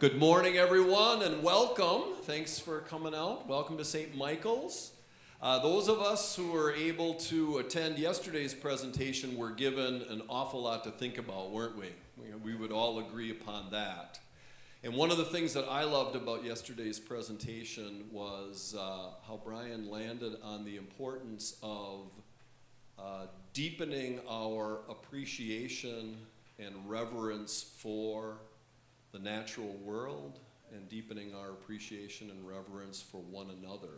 Good morning, everyone, and welcome. Thanks for coming out. Welcome to St. Michael's. Those of us who were able to attend yesterday's presentation were given an awful lot to think about, weren't we? We would all agree upon that. And one of the things that I loved about yesterday's presentation was how Brian landed on the importance of deepening our appreciation and reverence for the natural world and deepening our appreciation and reverence for one another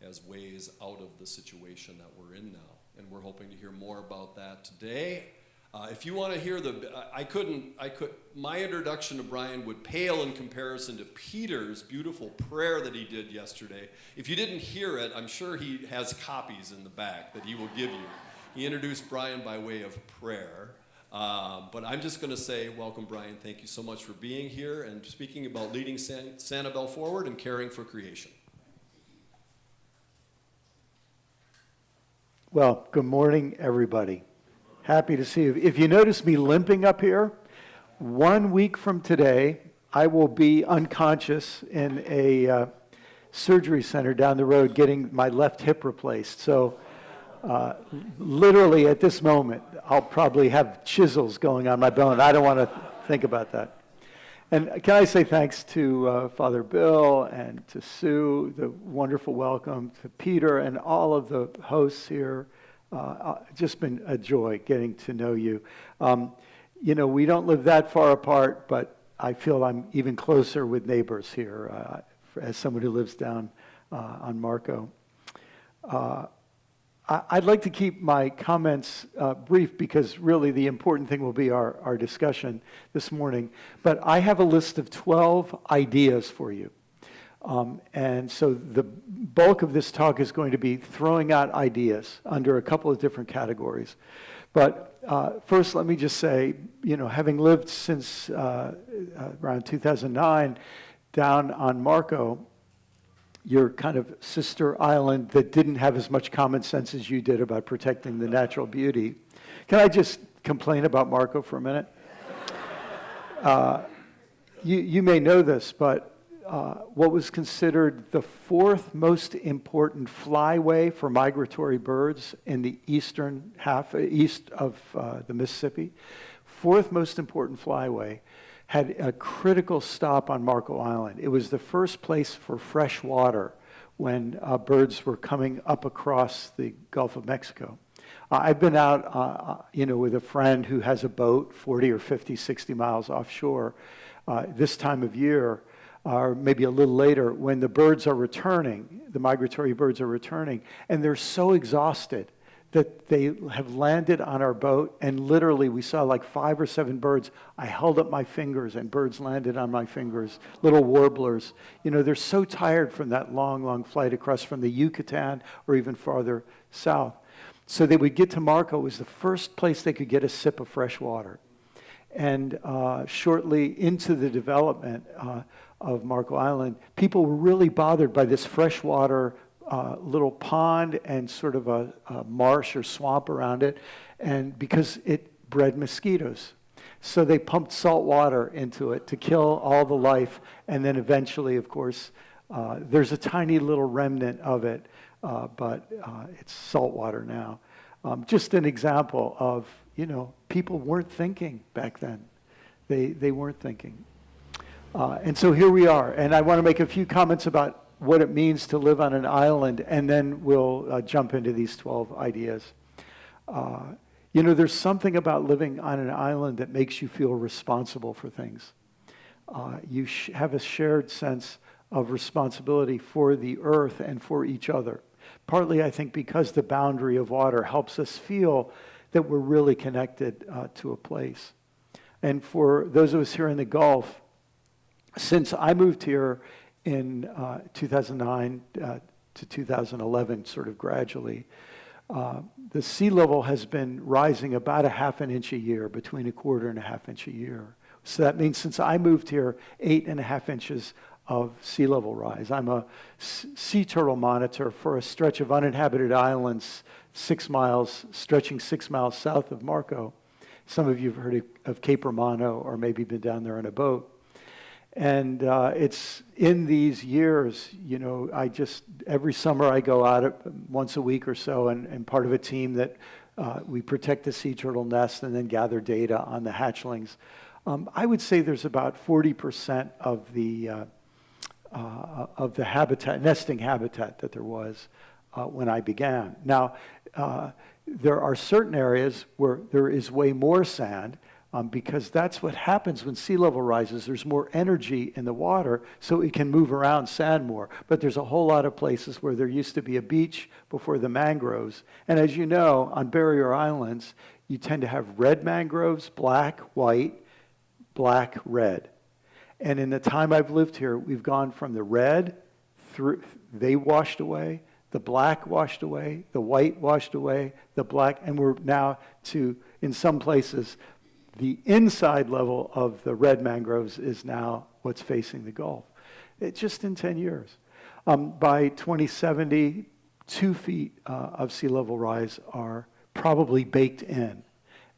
as ways out of the situation that we're in now. And we're hoping to hear more about that today. If you want to hear my introduction to Brian would pale in comparison to Peter's beautiful prayer that he did yesterday. If you didn't hear it, I'm sure he has copies in the back that he will give you. He introduced Brian by way of prayer. But I'm just going to say, welcome, Brian. Thank you so much for being here and speaking about leading Sanibel forward and caring for creation. Well, good morning, everybody. Happy to see you. If you notice me limping up here, 1 week from today, I will be unconscious in a surgery center down the road getting my left hip replaced. So literally at this moment, I'll probably have chisels going on my bone. I don't want to think about that. And can I say thanks to Father Bill and to Sue, the wonderful welcome, to Peter and all of the hosts here. Just been a joy getting to know you. We don't live that far apart, but I feel I'm even closer with neighbors here as someone who lives down on Marco. I'd like to keep my comments brief because really the important thing will be our discussion this morning. But I have a list of 12 ideas for you. And so the bulk of this talk is going to be throwing out ideas under a couple of different categories. But first, let me just say, having lived since around 2009 down on Marco, your kind of sister island that didn't have as much common sense as you did about protecting the natural beauty. Can I just complain about Marco for a minute? You may know this, but what was considered the fourth most important flyway for migratory birds in the east of the Mississippi, fourth most important flyway, had a critical stop on Marco Island. It was the first place for fresh water when birds were coming up across the Gulf of Mexico. I've been out, with a friend who has a boat 40 or 50, 60 miles offshore this time of year, or maybe a little later, when the birds are returning, the migratory birds are returning, and they're so exhausted that they have landed on our boat, and literally we saw like 5 or 7 birds. I held up my fingers and birds landed on my fingers, little warblers. They're so tired from that long, long flight across from the Yucatan or even farther south. So they would get to Marco. It was the first place they could get a sip of fresh water. And shortly into the development of Marco Island, people were really bothered by this freshwater little pond and sort of a marsh or swamp around it, and because it bred mosquitoes. So they pumped salt water into it to kill all the life, and then eventually, of course, there's a tiny little remnant of it, but it's salt water now. Just an example of, people weren't thinking back then. They weren't thinking. And so here we are, and I want to make a few comments about what it means to live on an island, and then we'll jump into these 12 ideas. There's something about living on an island that makes you feel responsible for things. You have a shared sense of responsibility for the earth and for each other. Partly, I think, because the boundary of water helps us feel that we're really connected to a place. And for those of us here in the Gulf, since I moved here in 2009 to 2011, sort of gradually, the sea level has been rising about 1/2 inch a year, between 1/4 and 1/2 inch a year. So that means since I moved here, 8.5 inches of sea level rise. I'm a sea turtle monitor for a stretch of uninhabited islands 6 miles, stretching 6 miles south of Marco. Some of you have heard of Cape Romano or maybe been down there on a boat. And it's in these years, every summer I go out once a week or so and part of a team that we protect the sea turtle nest and then gather data on the hatchlings. I would say there's about 40% of the habitat, nesting habitat that there was when I began. Now, there are certain areas where there is way more sand, because that's what happens when sea level rises. There's more energy in the water, so it can move around sand more. But there's a whole lot of places where there used to be a beach before the mangroves. And as you know, on barrier islands, you tend to have red mangroves, black, white, black, red. And in the time I've lived here, we've gone from the red through, they washed away, the black washed away, the white washed away, the black, and we're now to, in some places, the inside level of the red mangroves is now what's facing the Gulf. It's just in 10 years. By 2070, 2 feet of sea level rise are probably baked in.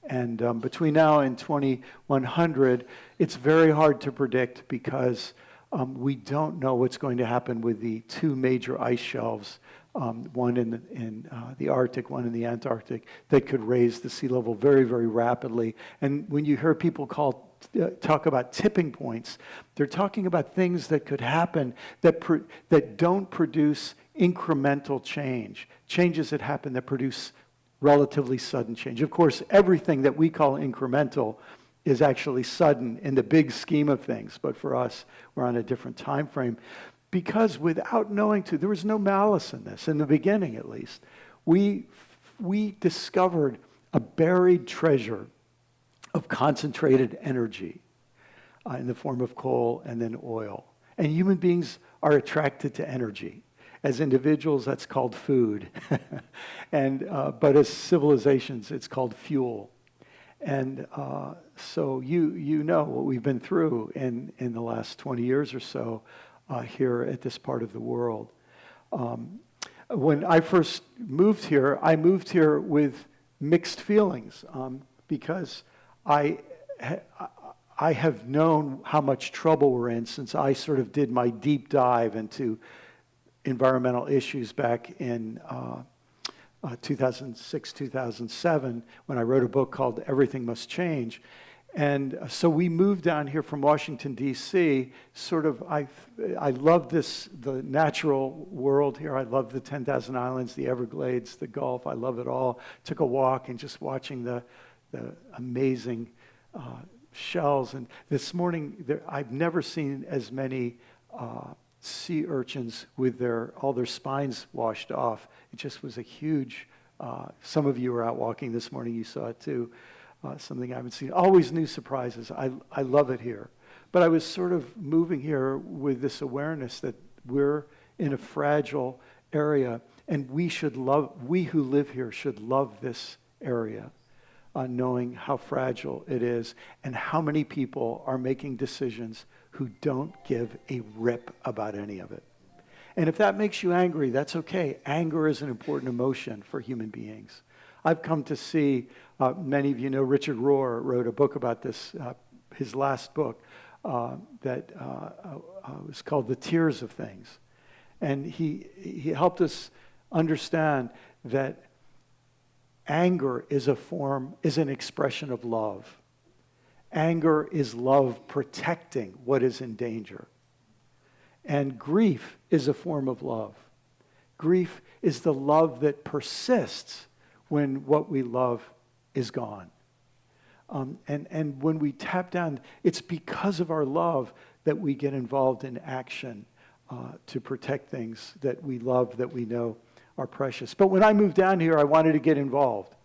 And between now and 2100, it's very hard to predict because we don't know what's going to happen with the 2 major ice shelves, one in the Arctic, one in the Antarctic, that could raise the sea level very, very rapidly. And when you hear people talk about tipping points, they're talking about things that could happen that don't produce incremental change, changes that happen that produce relatively sudden change. Of course, everything that we call incremental is actually sudden in the big scheme of things, but for us, we're on a different time frame. Because without knowing there was no malice in this, in the beginning at least. We discovered a buried treasure of concentrated energy in the form of coal and then oil. And human beings are attracted to energy. As individuals, that's called food. But as civilizations, it's called fuel. And so you know what we've been through in the last 20 years or so here at this part of the world. When I first moved here, I moved here with mixed feelings because I have known how much trouble we're in since I sort of did my deep dive into environmental issues back in 2006, 2007, when I wrote a book called Everything Must Change. And so we moved down here from Washington, D.C. I love the natural world here. I love the 10,000 islands, the Everglades, the Gulf. I love it all. Took a walk and just watching the amazing shells. And this morning, I've never seen as many sea urchins with all their spines washed off. It just was a huge, some of you were out walking this morning, you saw it too. Something I haven't seen. Always new surprises. I love it here. But I was sort of moving here with this awareness that we're in a fragile area, and we who live here should love this area, knowing how fragile it is and how many people are making decisions who don't give a rip about any of it. And if that makes you angry, that's okay. Anger is an important emotion for human beings. I've come to see, many of you know Richard Rohr wrote a book about this, his last book, that was called The Tears of Things. And he helped us understand that anger is an expression of love. Anger is love protecting what is in danger. And grief is a form of love. Grief is the love that persists when what we love is gone. And when we tap down, it's because of our love that we get involved in action to protect things that we love, that we know are precious. But when I moved down here, I wanted to get involved.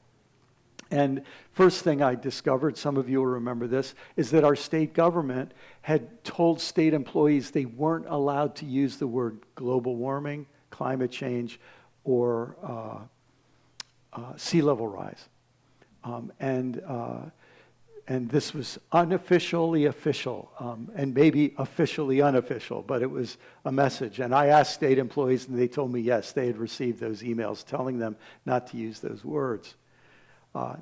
And first thing I discovered, some of you will remember this, is that our state government had told state employees they weren't allowed to use the word global warming, climate change, or sea level rise. And this was unofficially official, and maybe officially unofficial, but it was a message. And I asked state employees, and they told me, yes, they had received those emails telling them not to use those words.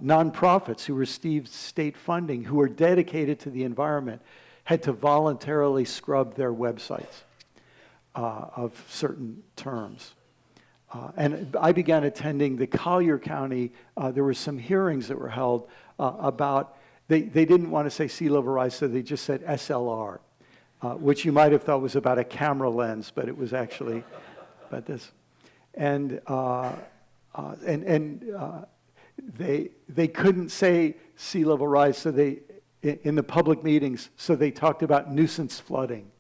Nonprofits who received state funding, who were dedicated to the environment, had to voluntarily scrub their websites of certain terms. And I began attending the Collier County, there were some hearings that were held about, they didn't want to say sea level rise, so they just said SLR, which you might have thought was about a camera lens, but it was actually about this. And they couldn't say sea level rise, so they, in the public meetings, so they talked about nuisance flooding.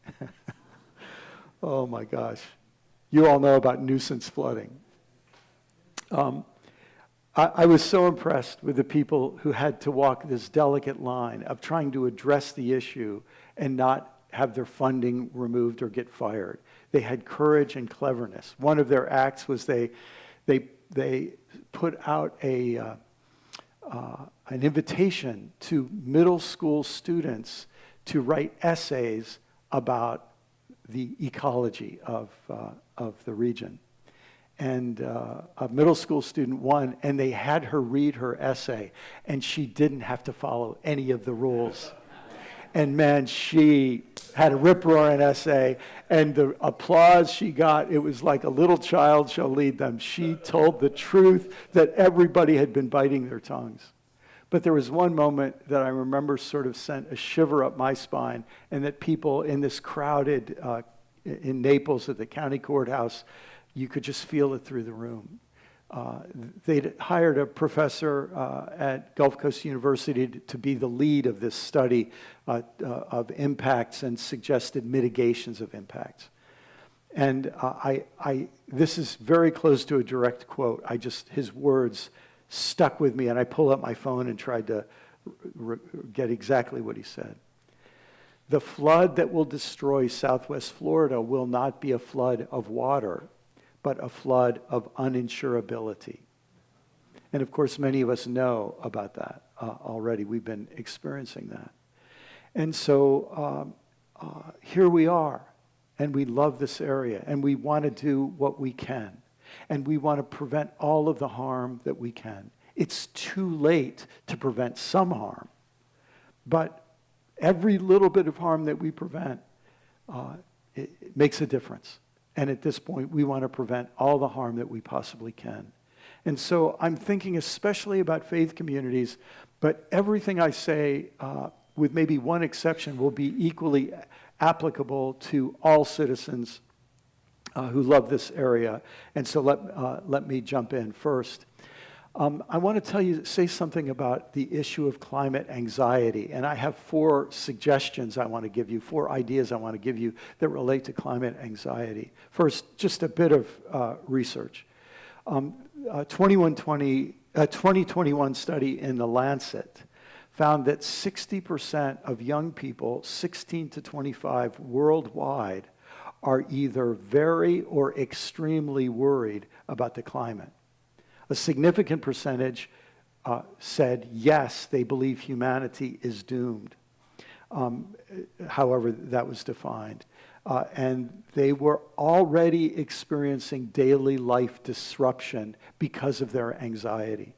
Oh my gosh. You all know about nuisance flooding. I was so impressed with the people who had to walk this delicate line of trying to address the issue and not have their funding removed or get fired. They had courage and cleverness. One of their acts was they put out an invitation to middle school students to write essays about the ecology of the region. And a middle school student won, and they had her read her essay, and she didn't have to follow any of the rules. And man, she had a rip-roaring essay, and the applause she got, it was like a little child shall lead them. She told the truth that everybody had been biting their tongues. But there was one moment that I remember sort of sent a shiver up my spine, and that people in this crowded, in Naples at the county courthouse, you could just feel it through the room. They'd hired a professor at Gulf Coast University to be the lead of this study of impacts and suggested mitigations of impacts. And this is very close to a direct quote. His words stuck with me, and I pulled up my phone and tried to get exactly what he said. The flood that will destroy Southwest Florida will not be a flood of water, but a flood of uninsurability. And of course, many of us know about that already. We've been experiencing that. And so here we are, and we love this area, and we want to do what we can. And we want to prevent all of the harm that we can. It's too late to prevent some harm, but every little bit of harm that we prevent, it makes a difference. And at this point, we want to prevent all the harm that we possibly can. And so I'm thinking especially about faith communities, but everything I say, with maybe one exception, will be equally applicable to all citizens who love this area. And so let me jump in first. I want to say something about the issue of climate anxiety. And I have 4 suggestions I want to give you, 4 ideas I want to give you that relate to climate anxiety. First, just a bit of research. 2021 study in The Lancet found that 60% of young people, 16 to 25 worldwide, are either very or extremely worried about the climate. A significant percentage said yes, they believe humanity is doomed. However, that was defined. And they were already experiencing daily life disruption because of their anxiety.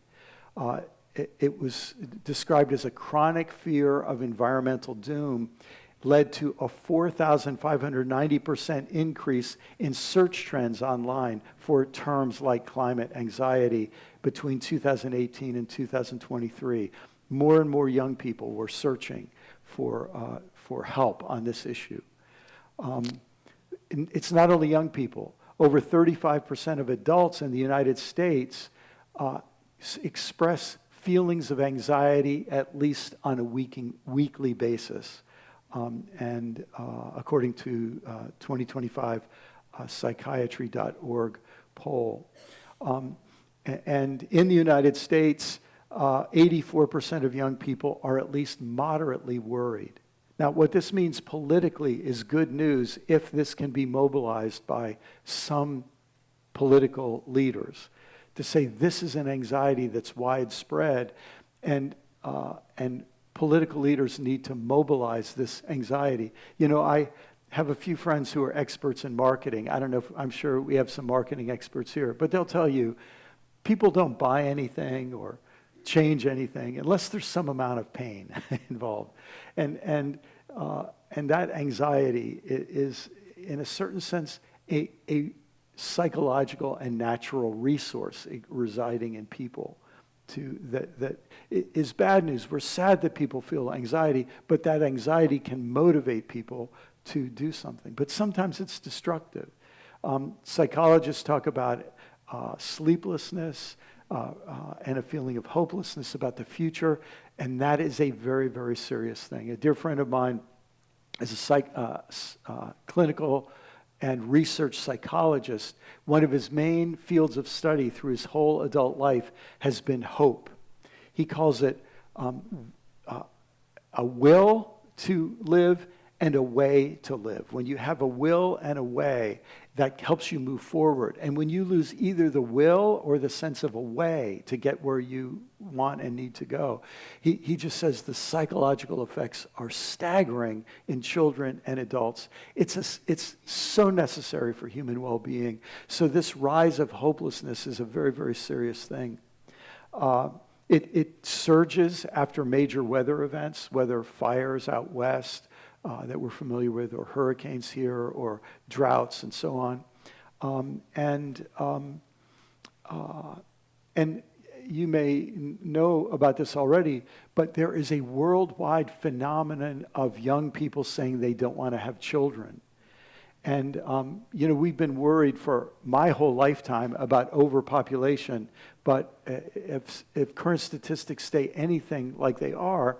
It was described as a chronic fear of environmental doom, led to a 4,590% increase in search trends online for terms like climate anxiety between 2018 and 2023. More and more young people were searching for help on this issue. It's not only young people. Over 35% of adults in the United States express feelings of anxiety at least on a weekly basis. And according to 2025 psychiatry.org poll. And in the United States, 84% of young people are at least moderately worried. Now, what this means politically is good news if this can be mobilized by some political leaders to say this is an anxiety that's widespread, and political leaders need to mobilize this anxiety. You know, I have a few friends who are experts in marketing. I don't know I'm sure we have some marketing experts here, but they'll tell you people don't buy anything or change anything unless there's some amount of pain involved. And And that anxiety is, in a certain sense, a psychological and natural resource residing in people. That is bad news. We're sad that people feel anxiety, but that anxiety can motivate people to do something. But sometimes it's destructive. Psychologists talk about sleeplessness and a feeling of hopelessness about the future, and that is a very, very serious thing. A dear friend of mine is a clinical and research psychologist. One of his main fields of study through his whole adult life has been hope. He calls it a will to live and a way to live. When you have a will and a way, that helps you move forward. And when you lose either the will or the sense of a way to get where you want and need to go, he just says the psychological effects are staggering in children and adults. It's so necessary for human well-being. So this rise of hopelessness is a very, very serious thing. It surges after major weather events, whether fires out west, that we're familiar with, or hurricanes here, or droughts, and so on. And you may know about this already, but there is a worldwide phenomenon of young people saying they don't want to have children. And, we've been worried for my whole lifetime about overpopulation, but if current statistics stay anything like they are,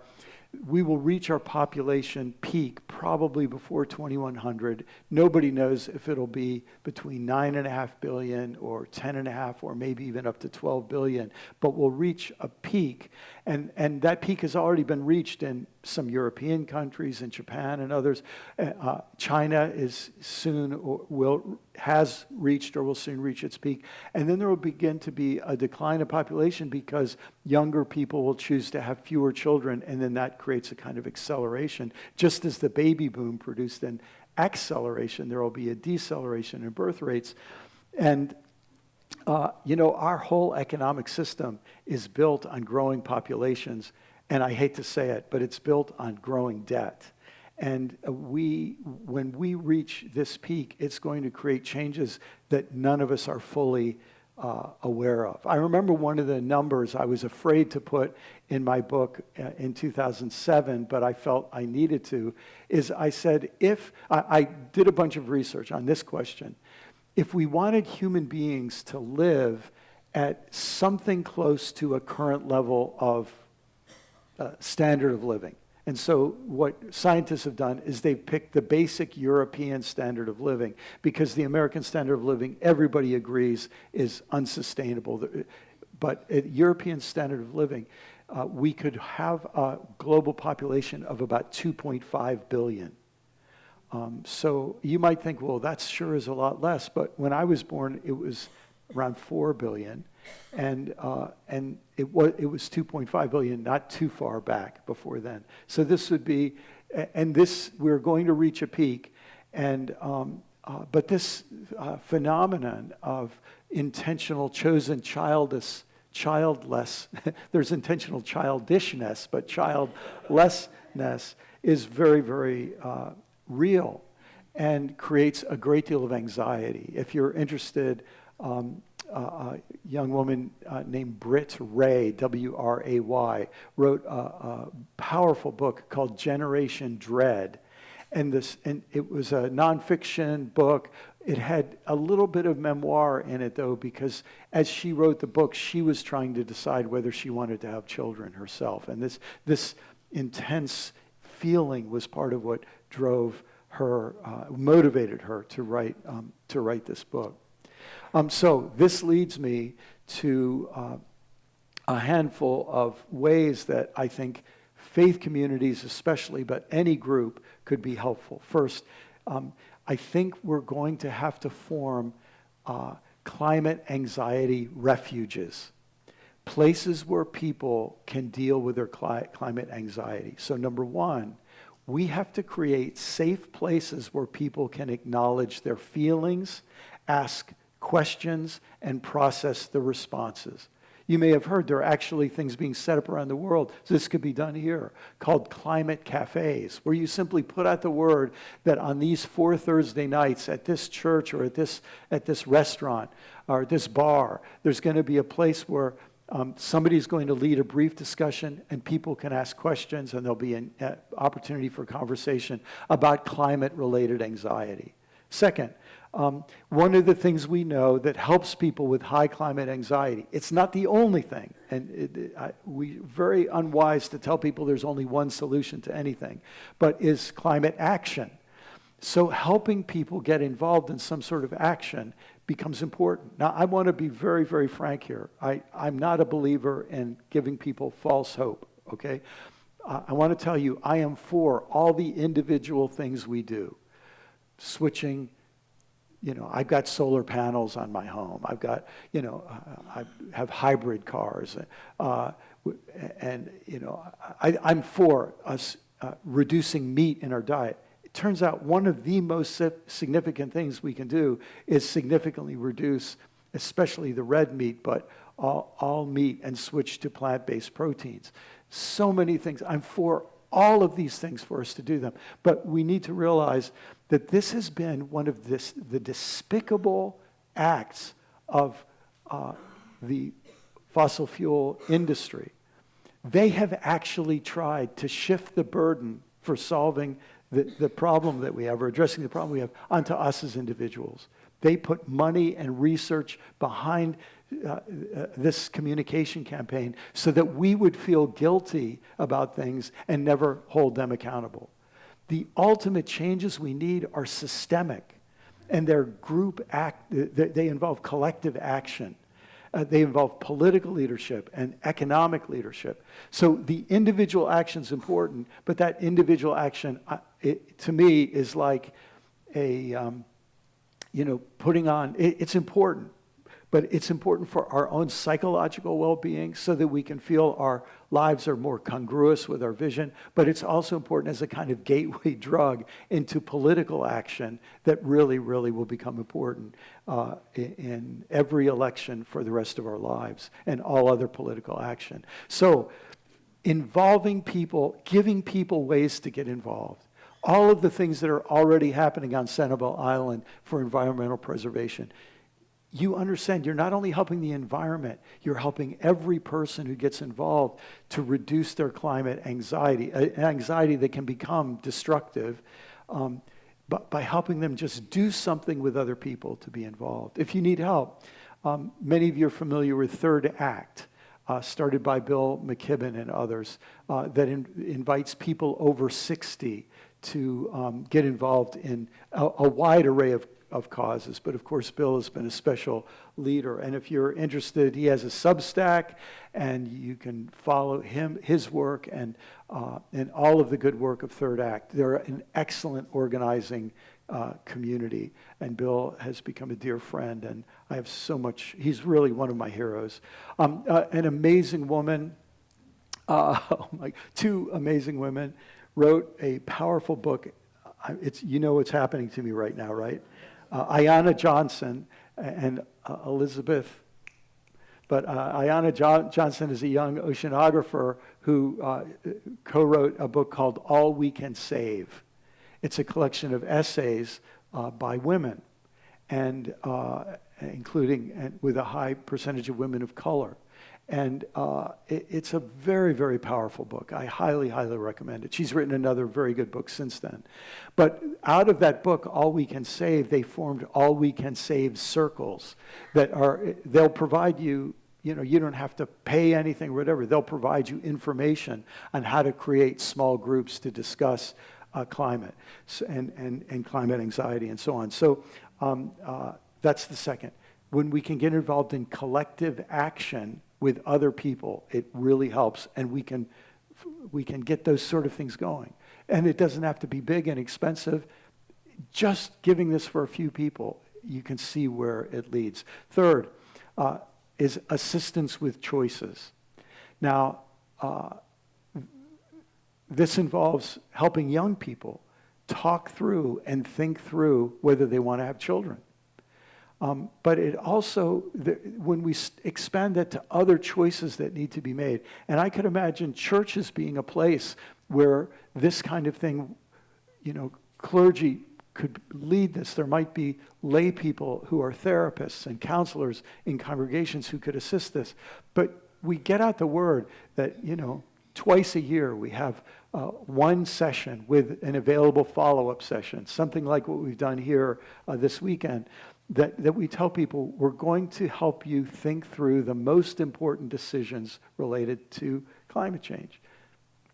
we will reach our population peak probably before 2100. Nobody knows if it'll be between 9.5 billion or 10.5 or maybe even up to 12 billion, but we'll reach a peak. And that peak has already been reached in some European countries, in Japan and others. China has reached or will soon reach its peak. And then there will begin to be a decline of population because younger people will choose to have fewer children, and then that creates a kind of acceleration. Just as the baby boom produced an acceleration, there will be a deceleration in birth rates. And our whole economic system is built on growing populations, and I hate to say it, but it's built on growing debt. And when we reach this peak, it's going to create changes that none of us are fully aware of. I remember one of the numbers I was afraid to put in my book in 2007, but I felt I needed to, is I said, if I did a bunch of research on this question, if we wanted human beings to live at something close to a current level of standard of living. And so what scientists have done is they've picked the basic European standard of living, because the American standard of living, everybody agrees, is unsustainable. But at European standard of living, we could have a global population of about 2.5 billion. So you might think, well, that sure is a lot less. But when I was born, it was around 4 billion. And it was 2.5 billion, not too far back before then. So this would be, we're going to reach a peak, but this phenomenon of intentional chosen childless, there's intentional childishness, but childlessness is very, very real and creates a great deal of anxiety. If you're interested, a young woman named Britt Ray, W-R-A-Y, wrote a powerful book called Generation Dread. And it was a nonfiction book. It had a little bit of memoir in it, though, because as she wrote the book, she was trying to decide whether she wanted to have children herself. And this intense feeling was part of what drove her, motivated her to write this book. So this leads me to a handful of ways that I think faith communities especially, but any group, could be helpful. First, I think we're going to have to form climate anxiety refuges, places where people can deal with their climate anxiety. So number one, we have to create safe places where people can acknowledge their feelings, ask questions, and process the responses. You may have heard there are actually things being set up around the world, so this could be done here, called climate cafes, where you simply put out the word that on these 4 Thursday nights at this church or at this restaurant or at this bar, there's going to be a place where somebody's going to lead a brief discussion and people can ask questions, and there'll be an opportunity for conversation about climate-related anxiety. Second, one of the things we know that helps people with high climate anxiety, it's not the only thing, and we're very unwise to tell people there's only one solution to anything, but is climate action. So helping people get involved in some sort of action becomes important. Now, I want to be very, very frank here. I'm not a believer in giving people false hope, okay? I want to tell you, I am for all the individual things we do. Switching, I've got solar panels on my home. I've got, I have hybrid cars. And I'm for us reducing meat in our diet. It turns out one of the most significant things we can do is significantly reduce, especially the red meat, but all meat, and switch to plant-based proteins. So many things. I'm for all of these things for us to do them. But we need to realize that this has been one of the despicable acts of the fossil fuel industry. They have actually tried to shift the burden for solving the problem that we have, or addressing the problem we have, onto us as individuals. They put money and research behind this communication campaign so that we would feel guilty about things and never hold them accountable. The ultimate changes we need are systemic, and they're they involve collective action. They involve political leadership and economic leadership. So the individual action is important, but that individual action, to me, is like putting on, it's important, but it's important for our own psychological well-being so that we can feel our lives are more congruous with our vision, but it's also important as a kind of gateway drug into political action that really, really will become important in every election for the rest of our lives and all other political action. So involving people, giving people ways to get involved. All of the things that are already happening on Sanibel Island for environmental preservation. You understand, you're not only helping the environment, you're helping every person who gets involved to reduce their climate anxiety, an anxiety that can become destructive, but by helping them just do something with other people to be involved. If you need help, many of you are familiar with Third Act, started by Bill McKibben and others, that invites people over 60 to get involved in a wide array of causes. But of course, Bill has been a special leader. And if you're interested, he has a Substack, and you can follow his work, and all of the good work of Third Act. They're an excellent organizing community. And Bill has become a dear friend, and I have so much, he's really one of my heroes. An amazing woman, two amazing women, wrote a powerful book. What's happening to me right now, right? Ayanna Johnson and Elizabeth, but Ayanna Johnson is a young oceanographer who co-wrote a book called All We Can Save. It's a collection of essays by women, and with a high percentage of women of color. And it's a very, very powerful book. I highly, highly recommend it. She's written another very good book since then. But out of that book, All We Can Save, they formed All We Can Save circles they'll provide you, you don't have to pay anything or whatever. They'll provide you information on how to create small groups to discuss climate and climate anxiety and so on. So that's the second. When we can get involved in collective action with other people, it really helps, and we can get those sort of things going. And it doesn't have to be big and expensive. Just giving this for a few people, you can see where it leads. Third is assistance with choices. Now, this involves helping young people talk through and think through whether they want to have children. But it also, when we expand that to other choices that need to be made, and I could imagine churches being a place where this kind of thing, clergy could lead this. There might be lay people who are therapists and counselors in congregations who could assist this. But we get out the word that, twice a year we have one session with an available follow-up session, something like what we've done here this weekend, that we tell people we're going to help you think through the most important decisions related to climate change.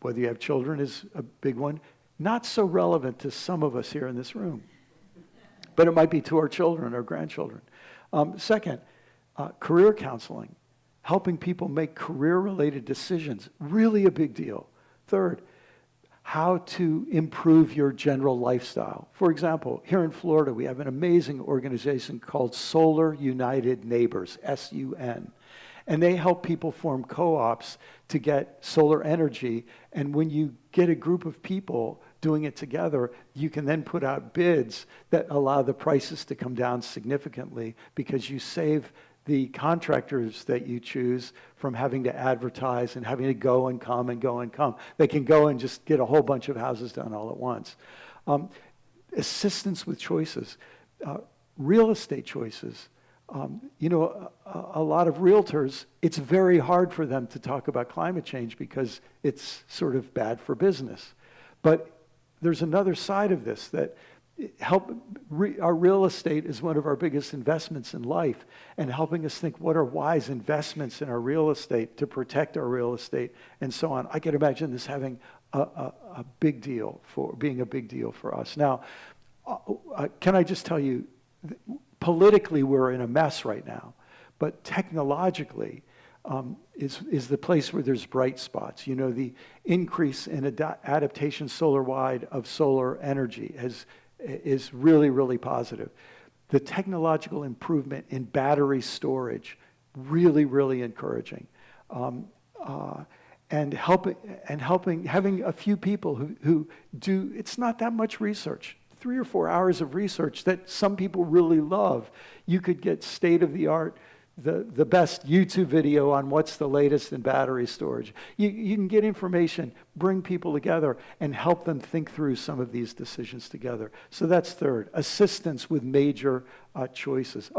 Whether you have children is a big one. Not so relevant to some of us here in this room, but it might be to our children or grandchildren. Second, career counseling, helping people make career-related decisions, really a big deal. Third, how to improve your general lifestyle. For example, here in Florida, we have an amazing organization called Solar United Neighbors, SUN. And they help people form co-ops to get solar energy. And when you get a group of people doing it together, you can then put out bids that allow the prices to come down significantly because you save the contractors that you choose from having to advertise and having to go and come and go and come. They can go and just get a whole bunch of houses done all at once. Assistance with choices, real estate choices. A lot of realtors, it's very hard for them to talk about climate change because it's sort of bad for business. But there's another side of this that our real estate is one of our biggest investments in life, and helping us think what are wise investments in our real estate to protect our real estate and so on. I can imagine this having a big deal being a big deal for us. Now, can I just tell you, politically we're in a mess right now, but technologically is the place where there's bright spots. The increase in adaptation solar-wide of solar energy is really, really positive. The technological improvement in battery storage, really, really encouraging. And having a few people who do, it's not that much research, 3 or 4 hours of research that some people really love. You could get state-of-the-art, the best YouTube video on what's the latest in battery storage. You can get information, bring people together, and help them think through some of these decisions together. So that's third, assistance with major choices.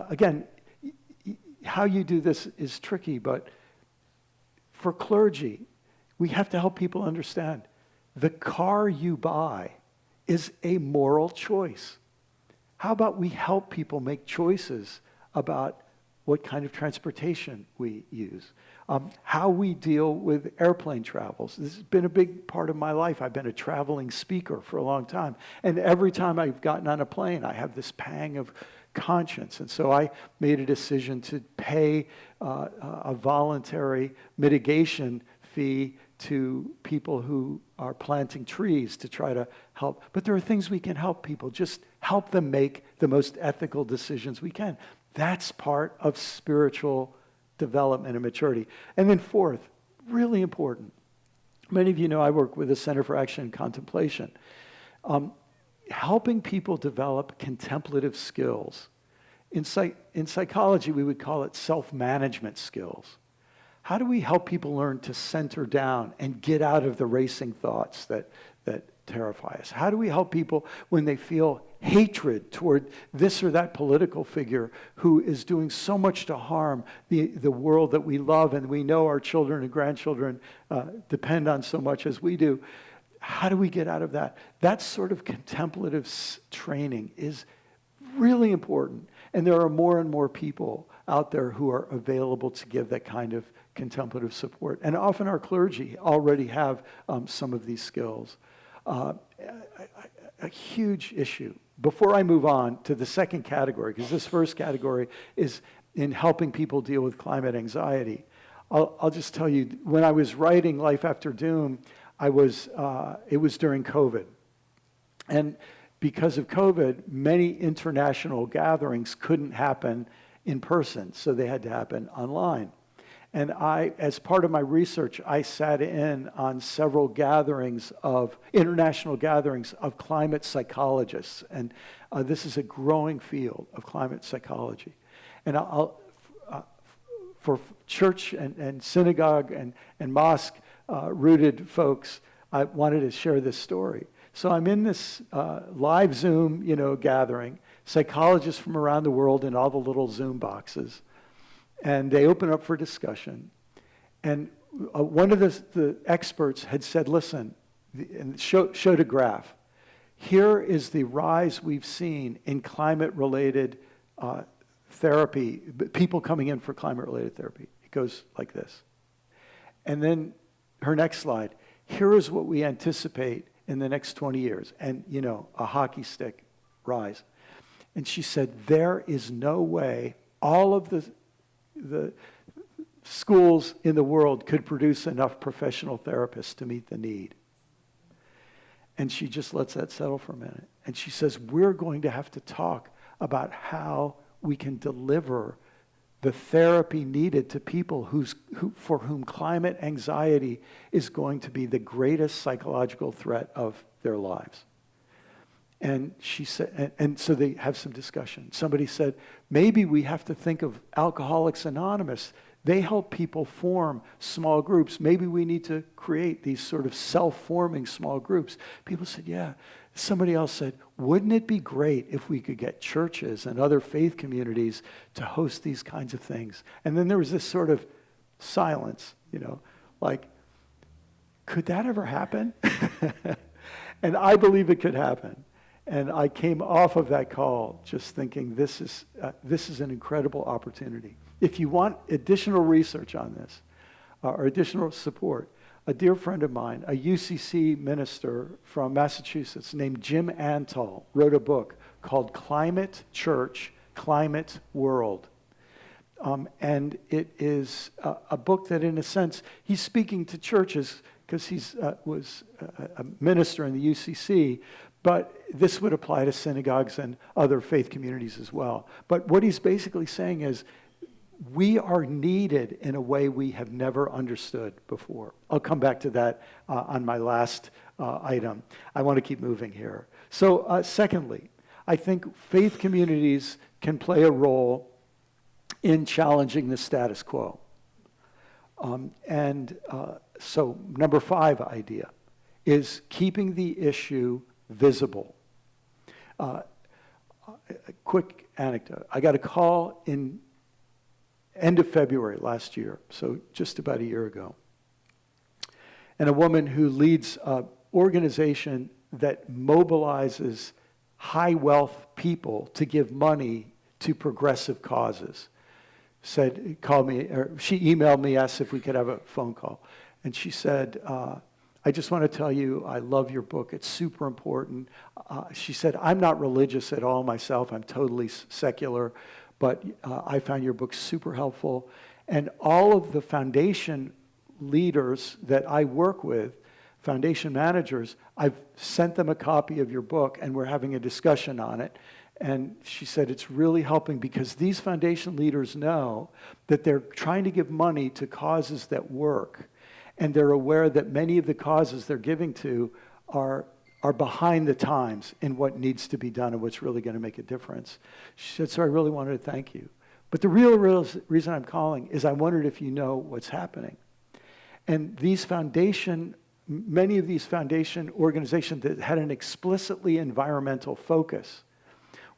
Again, how you do this is tricky, but for clergy, we have to help people understand the car you buy is a moral choice. How about we help people make choices about what kind of transportation we use, how we deal with airplane travels. This has been a big part of my life. I've been a traveling speaker for a long time. And every time I've gotten on a plane, I have this pang of conscience. And so I made a decision to pay a voluntary mitigation fee to people who are planting trees to try to help. But there are things we can help people, just help them make the most ethical decisions we can. That's part of spiritual development and maturity. And then fourth, really important, many of you know I work with the Center for Action and Contemplation. Helping people develop contemplative skills. In psychology, we would call it self-management skills. How do we help people learn to center down and get out of the racing thoughts that terrify us? How do we help people when they feel hatred toward this or that political figure who is doing so much to harm the world that we love and we know our children and grandchildren depend on so much as we do? How do we get out of that? That sort of contemplative training is really important. And there are more and more people out there who are available to give that kind of contemplative support. And often our clergy already have some of these skills. A huge issue. Before I move on to the second category, because this first category is in helping people deal with climate anxiety, I'll just tell you, when I was writing Life After Doom, it was during COVID. And because of COVID, many international gatherings couldn't happen in person, so they had to happen online. And as part of my research, I sat in on several international gatherings of climate psychologists. And this is a growing field of climate psychology. And for church and synagogue and mosque rooted folks, I wanted to share this story. So I'm in this live Zoom, gathering, psychologists from around the world in all the little Zoom boxes. And they open up for discussion. And one of the experts had said, listen, and showed a graph. Here is the rise we've seen in climate-related therapy, people coming in for climate-related therapy. It goes like this. And then her next slide, here is what we anticipate in the next 20 years. And, a hockey stick rise. And she said, there is no way all of the schools in the world could produce enough professional therapists to meet the need. And she just lets that settle for a minute. And she says, we're going to have to talk about how we can deliver the therapy needed to people for whom climate anxiety is going to be the greatest psychological threat of their lives. And she said, and so they have some discussion. Somebody said, maybe we have to think of Alcoholics Anonymous. They help people form small groups. Maybe we need to create these sort of self-forming small groups. People said, yeah. Somebody else said, wouldn't it be great if we could get churches and other faith communities to host these kinds of things? And then there was this sort of silence, like, could that ever happen? And I believe it could happen. And I came off of that call just thinking this is an incredible opportunity. If you want additional research on this or additional support, a dear friend of mine, a UCC minister from Massachusetts named Jim Antal, wrote a book called Climate Church, Climate World. And it is a book that, in a sense, he's speaking to churches because he was a minister in the UCC, but this would apply to synagogues and other faith communities as well. But what he's basically saying is, we are needed in a way we have never understood before. I'll come back to that on my last item. I want to keep moving here. So secondly, I think faith communities can play a role in challenging the status quo. So number 5 idea is keeping the issue visible. A quick anecdote. I got a call in end of February last year, so just about a year ago. And a woman who leads an organization that mobilizes high wealth people to give money to progressive causes called me, or she emailed me, asked if we could have a phone call. And she said, I just want to tell you, I love your book. It's super important. She said, I'm not religious at all myself. I'm totally secular. But I found your book super helpful. And all of the foundation leaders that I work with, foundation managers, I've sent them a copy of your book, and we're having a discussion on it. And she said it's really helping because these foundation leaders know that they're trying to give money to causes that work. And they're aware that many of the causes they're giving to are behind the times in what needs to be done and what's really going to make a difference. She said, so I really wanted to thank you. But the real reason I'm calling is I wondered if you know what's happening. And many of these foundation organizations that had an explicitly environmental focus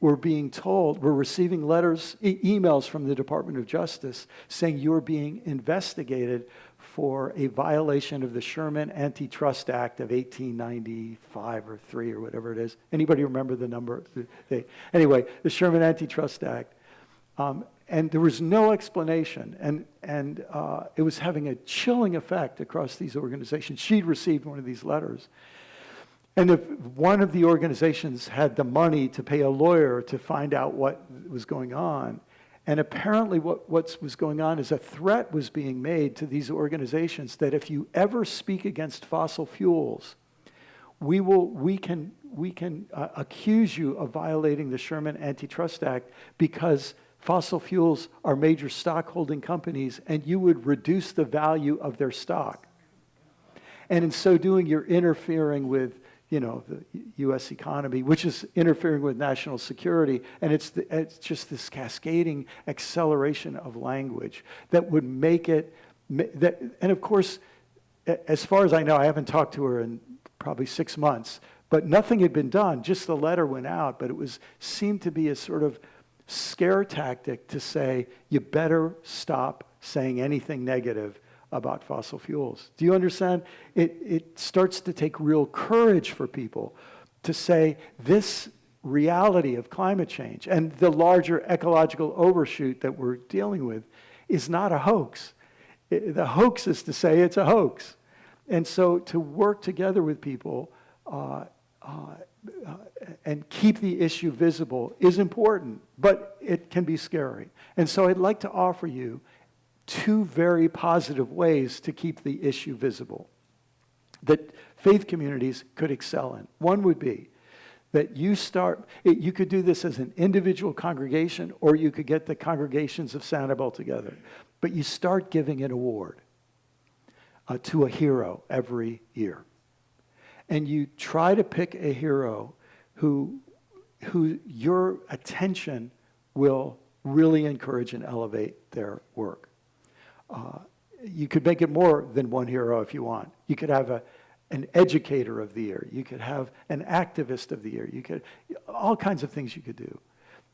were being told, we're receiving letters, emails from the Department of Justice saying you're being investigated for a violation of the Sherman Antitrust Act of 1895 or 3 or whatever it is. Anybody remember the number? Anyway, the Sherman Antitrust Act. And there was no explanation. And it was having a chilling effect across these organizations. She'd received one of these letters. And if one of the organizations had the money to pay a lawyer to find out what was going on, and apparently what was going on is a threat was being made to these organizations that if you ever speak against fossil fuels, we can accuse you of violating the Sherman Antitrust Act because fossil fuels are major stockholding companies, and you would reduce the value of their stock. And in so doing, you're interfering with, the U.S. economy, which is interfering with national security. And it's just this cascading acceleration of language that would make it, and of course, as far as I know, I haven't talked to her in probably 6 months, but nothing had been done. Just the letter went out, but it seemed to be a sort of scare tactic to say, you better stop saying anything negative about fossil fuels. Do you understand? It starts to take real courage for people to say this reality of climate change and the larger ecological overshoot that we're dealing with is not a hoax. The hoax is to say it's a hoax. And so to work together with people and keep the issue visible is important, but it can be scary. And so I'd like to offer you 2 very positive ways to keep the issue visible that faith communities could excel in. One would be that you could do this as an individual congregation, or you could get the congregations of Sanibel together. But you start giving an award to a hero every year. And you try to pick a hero who your attention will really encourage and elevate their work. You could make it more than one hero if you want. You could have an educator of the year. You could have an activist of the year. You could, all kinds of things you could do.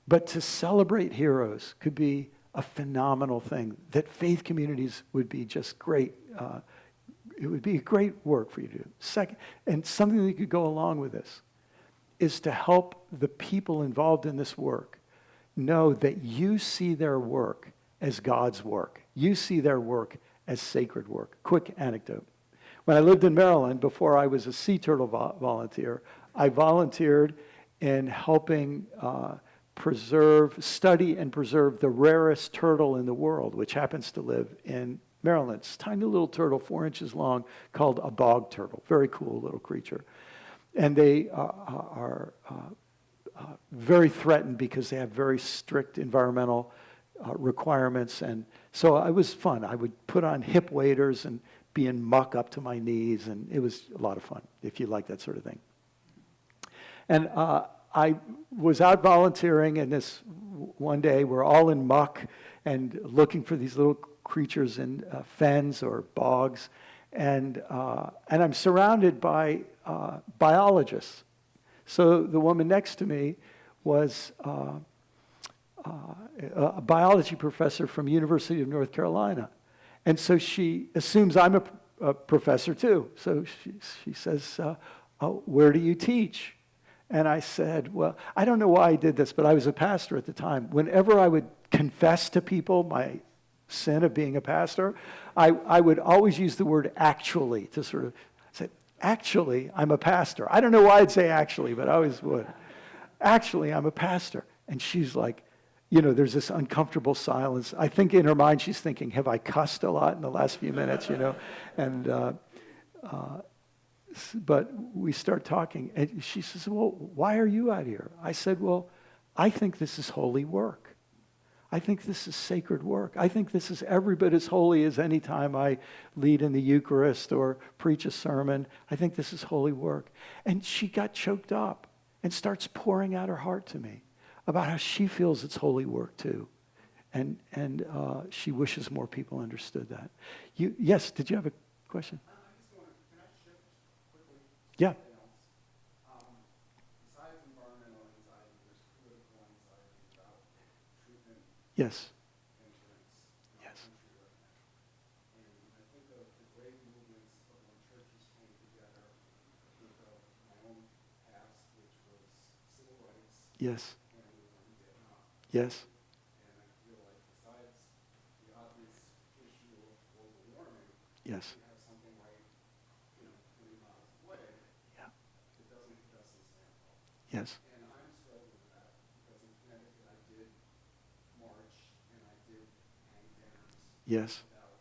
But to celebrate heroes could be a phenomenal thing that faith communities would be just great. It would be great work for you to do. Second, and something that could go along with this is to help the people involved in this work know that you see their work as God's work. You see their work as sacred work. Quick anecdote. When I lived in Maryland, before I was a sea turtle volunteer, I volunteered in helping study and preserve the rarest turtle in the world, which happens to live in Maryland. It's a tiny little turtle, 4 inches long, called a bog turtle. Very cool little creature. And they are very threatened because they have very strict environmental requirements. And so it was fun. I would put on hip waders and be in muck up to my knees, and it was a lot of fun, if you like that sort of thing. And I was out volunteering, and this one day we're all in muck and looking for these little creatures in fens or bogs, and I'm surrounded by biologists. So the woman next to me was a biology professor from University of North Carolina. And so she assumes I'm a professor too. So she says, where do you teach? And I said, well, I don't know why I did this, but I was a pastor at the time. Whenever I would confess to people my sin of being a pastor, I would always use the word actually to sort of say, actually, I'm a pastor. I don't know why I'd say actually, but I always would. Actually, I'm a pastor. And she's like, there's this uncomfortable silence. I think in her mind she's thinking, have I cussed a lot in the last few minutes, And but we start talking, and she says, well, why are you out here? I said, well, I think this is holy work. I think this is sacred work. I think this is every bit as holy as any time I lead in the Eucharist or preach a sermon. I think this is holy work. And she got choked up and starts pouring out her heart to me about how she feels it's holy work too. And she wishes more people understood that. Yes, did you have a question? Can I shift quickly? Yeah. Besides environmental anxiety, there's political anxiety about treatment, Yes. insurance, Yes. country right now. And I think of the great movements of when churches came together. I think of my own past, which was civil rights, Yes. and it was on Vietnam. Yes. And I feel like besides the obvious issue of global warming, Yes. we have something like, 20 miles away. Yeah. It doesn't hit us in Sanibel. Yes. And I'm struggling with that because in Connecticut I did march and I did hang banners Yes. about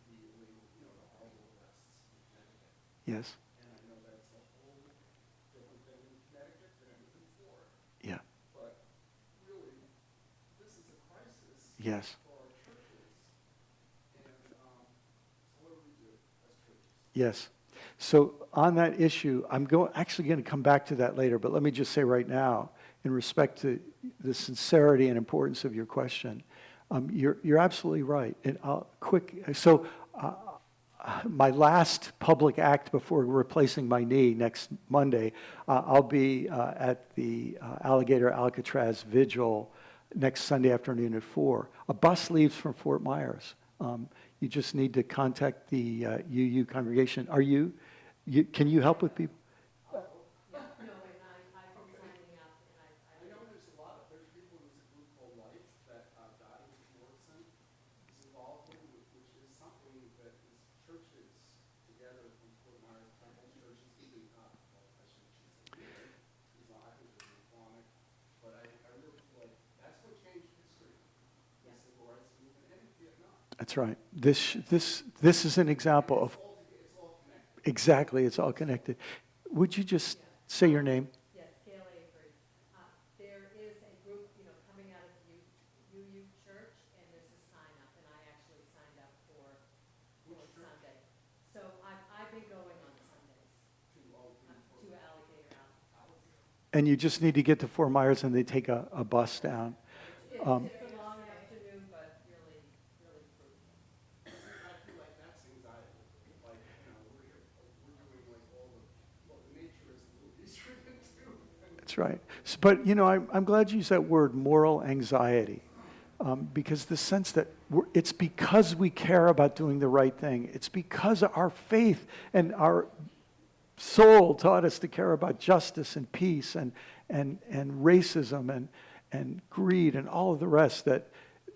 the illegal, the horrible arrests in Connecticut. Yes. And I know that's a whole different thing in Connecticut than it was in Florida. Yeah. But really, this Yes. for our churches. And so what do we do as churches? Yes. So on that issue, I'm actually going to come back to that later, but let me just say right now, in respect to the sincerity and importance of your question, you're absolutely right. And my last public act before replacing my knee next Monday, I'll be at the Alligator Alcatraz Vigil next Sunday afternoon at 4. A bus leaves from Fort Myers. You just need to contact the UU congregation. Can you help with people? No, and I've been signing up, and I know there's people in this group called Life that Dottie Morrison is involved in, which is something that is churches together from Fort Myers, Temple churches, even, I shouldn't say here, he's not, I think they're Islamic, but I really feel like that's what changed history. The civil rights movement and Vietnam. That's right. This is an example of It's all connected. exactly. It's all connected. Would you just say your name? yes, Gail Avery. There is a group, coming out of UU Church, and there's a sign up, and I actually signed up for Sunday. So I've been going on Sundays to Alligator Alcatraz. And you just need to get to Fort Myers, and they take a bus down. It's a long afternoon, but really, really fruitful. I feel like that's anxiety. Like, we're doing like the nature is a little easier than do. That's right. But, I'm glad you used that word, moral anxiety, because the sense that it's because we care about doing the right thing. It's because our faith and our soul taught us to care about justice and peace and racism and greed and all of the rest, that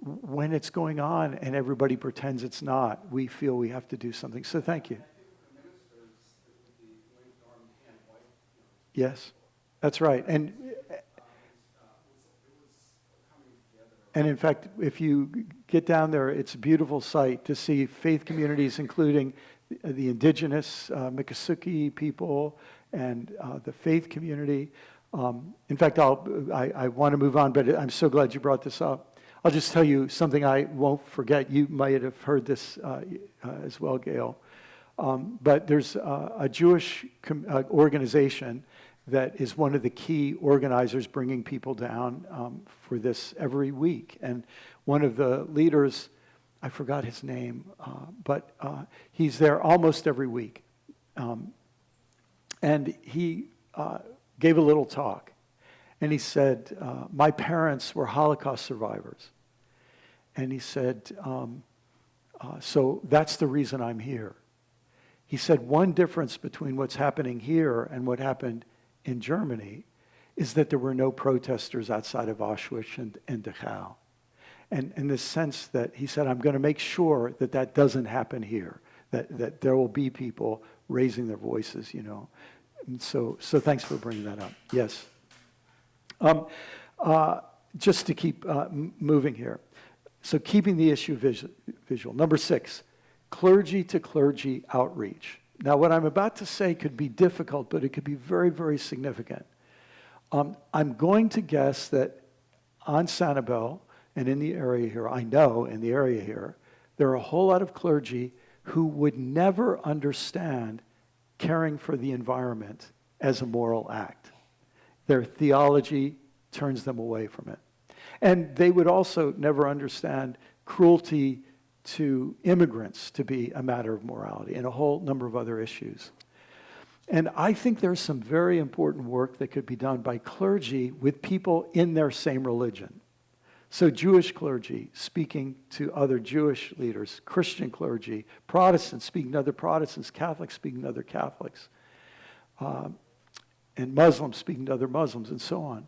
when it's going on and everybody pretends it's not, we feel we have to do something. So thank you. I think for ministers, it would be linked arm and hand, white, Yes, that's right. And in fact, if you get down there, it's a beautiful sight to see faith communities, including the indigenous Miccosukee people and the faith community. In fact, I want to move on, but I'm so glad you brought this up. I'll just tell you something I won't forget. You might have heard this as well, Gail. But there's a Jewish organization that is one of the key organizers bringing people down for this every week. And one of the leaders, I forgot his name, but he's there almost every week. And he gave a little talk. And he said, my parents were Holocaust survivors. And he said, so that's the reason I'm here. He said, one difference between what's happening here and what happened in Germany is that there were no protesters outside of Auschwitz and Dachau. And in the sense that he said, I'm going to make sure that that doesn't happen here, that there will be people raising their voices, And so thanks for bringing that up. Yes. Just to keep moving here. So keeping the issue visual. Number 6, clergy to clergy outreach. Now, what I'm about to say could be difficult, but it could be very, very significant. I'm going to guess that on Sanibel and in the area here, I know in the area here, there are a whole lot of clergy who would never understand caring for the environment as a moral act. Their theology turns them away from it. And they would also never understand cruelty to immigrants to be a matter of morality and a whole number of other issues. And I think there's some very important work that could be done by clergy with people in their same religion. So Jewish clergy speaking to other Jewish leaders, Christian clergy, Protestants speaking to other Protestants, Catholics speaking to other Catholics, and Muslims speaking to other Muslims, and so on,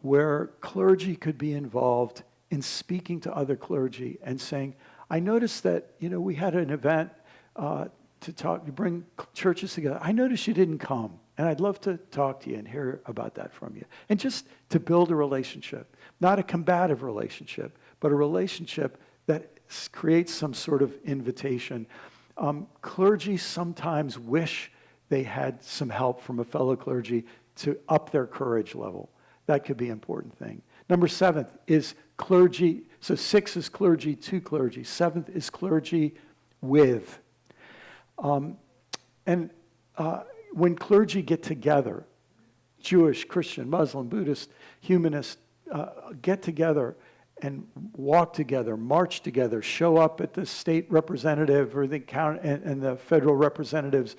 where clergy could be involved in speaking to other clergy and saying, I noticed that, we had an event to bring churches together. I noticed you didn't come, and I'd love to talk to you and hear about that from you. And just to build a relationship, not a combative relationship, but a relationship that creates some sort of invitation. Clergy sometimes wish they had some help from a fellow clergy to up their courage level. That could be an important thing. Number 7 is clergy. So 6 is clergy to clergy. 7th is clergy with. And when clergy get together, Jewish, Christian, Muslim, Buddhist, humanist, get together and walk together, march together, show up at the state representative or the county and the federal representatives.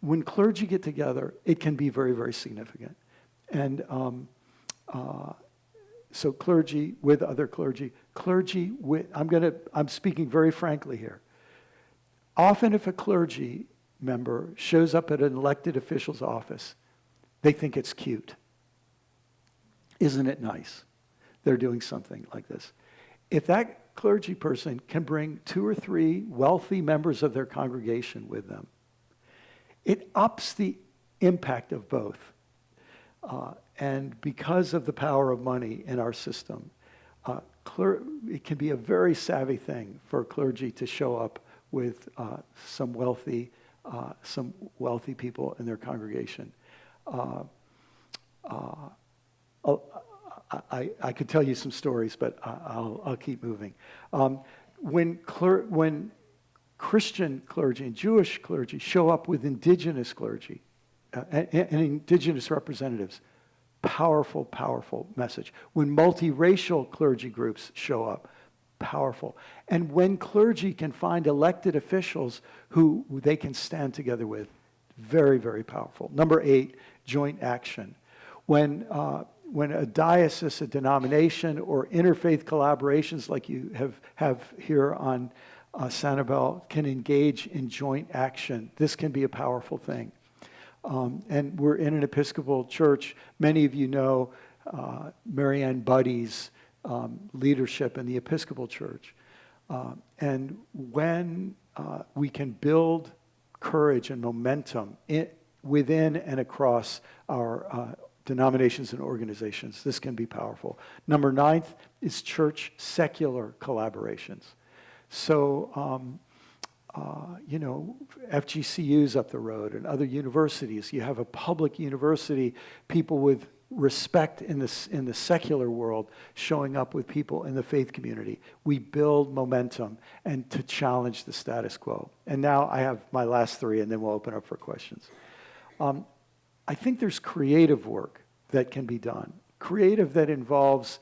When clergy get together, it can be very, very significant. And so clergy with other clergy, clergy with, I'm speaking very frankly here. Often if a clergy member shows up at an elected official's office, they think it's cute. Isn't it nice? They're doing something like this. If that clergy person can bring 2 or 3 wealthy members of their congregation with them, it ups the impact of both. And because of the power of money in our system, it can be a very savvy thing for clergy to show up with some wealthy people in their congregation. I could tell you some stories, but I'll keep moving. When Christian clergy and Jewish clergy show up with indigenous clergy and indigenous representatives, powerful, powerful message. When multiracial clergy groups show up, powerful. And when clergy can find elected officials who they can stand together with, very, very powerful. Number 8, joint action. When a diocese, a denomination, or interfaith collaborations like you have here on Sanibel can engage in joint action, this can be a powerful thing. And we're in an Episcopal church. Many of you know Marianne Buddy's leadership in the Episcopal Church. And when we can build courage and momentum within and across our denominations and organizations, this can be powerful. Number 9 is church secular collaborations. So, FGCU's up the road and other universities. You have a public university, people with respect in the secular world showing up with people in the faith community. We build momentum and to challenge the status quo. And now I have my last 3, and then we'll open up for questions. I think there's creative work that can be done. Creative that involves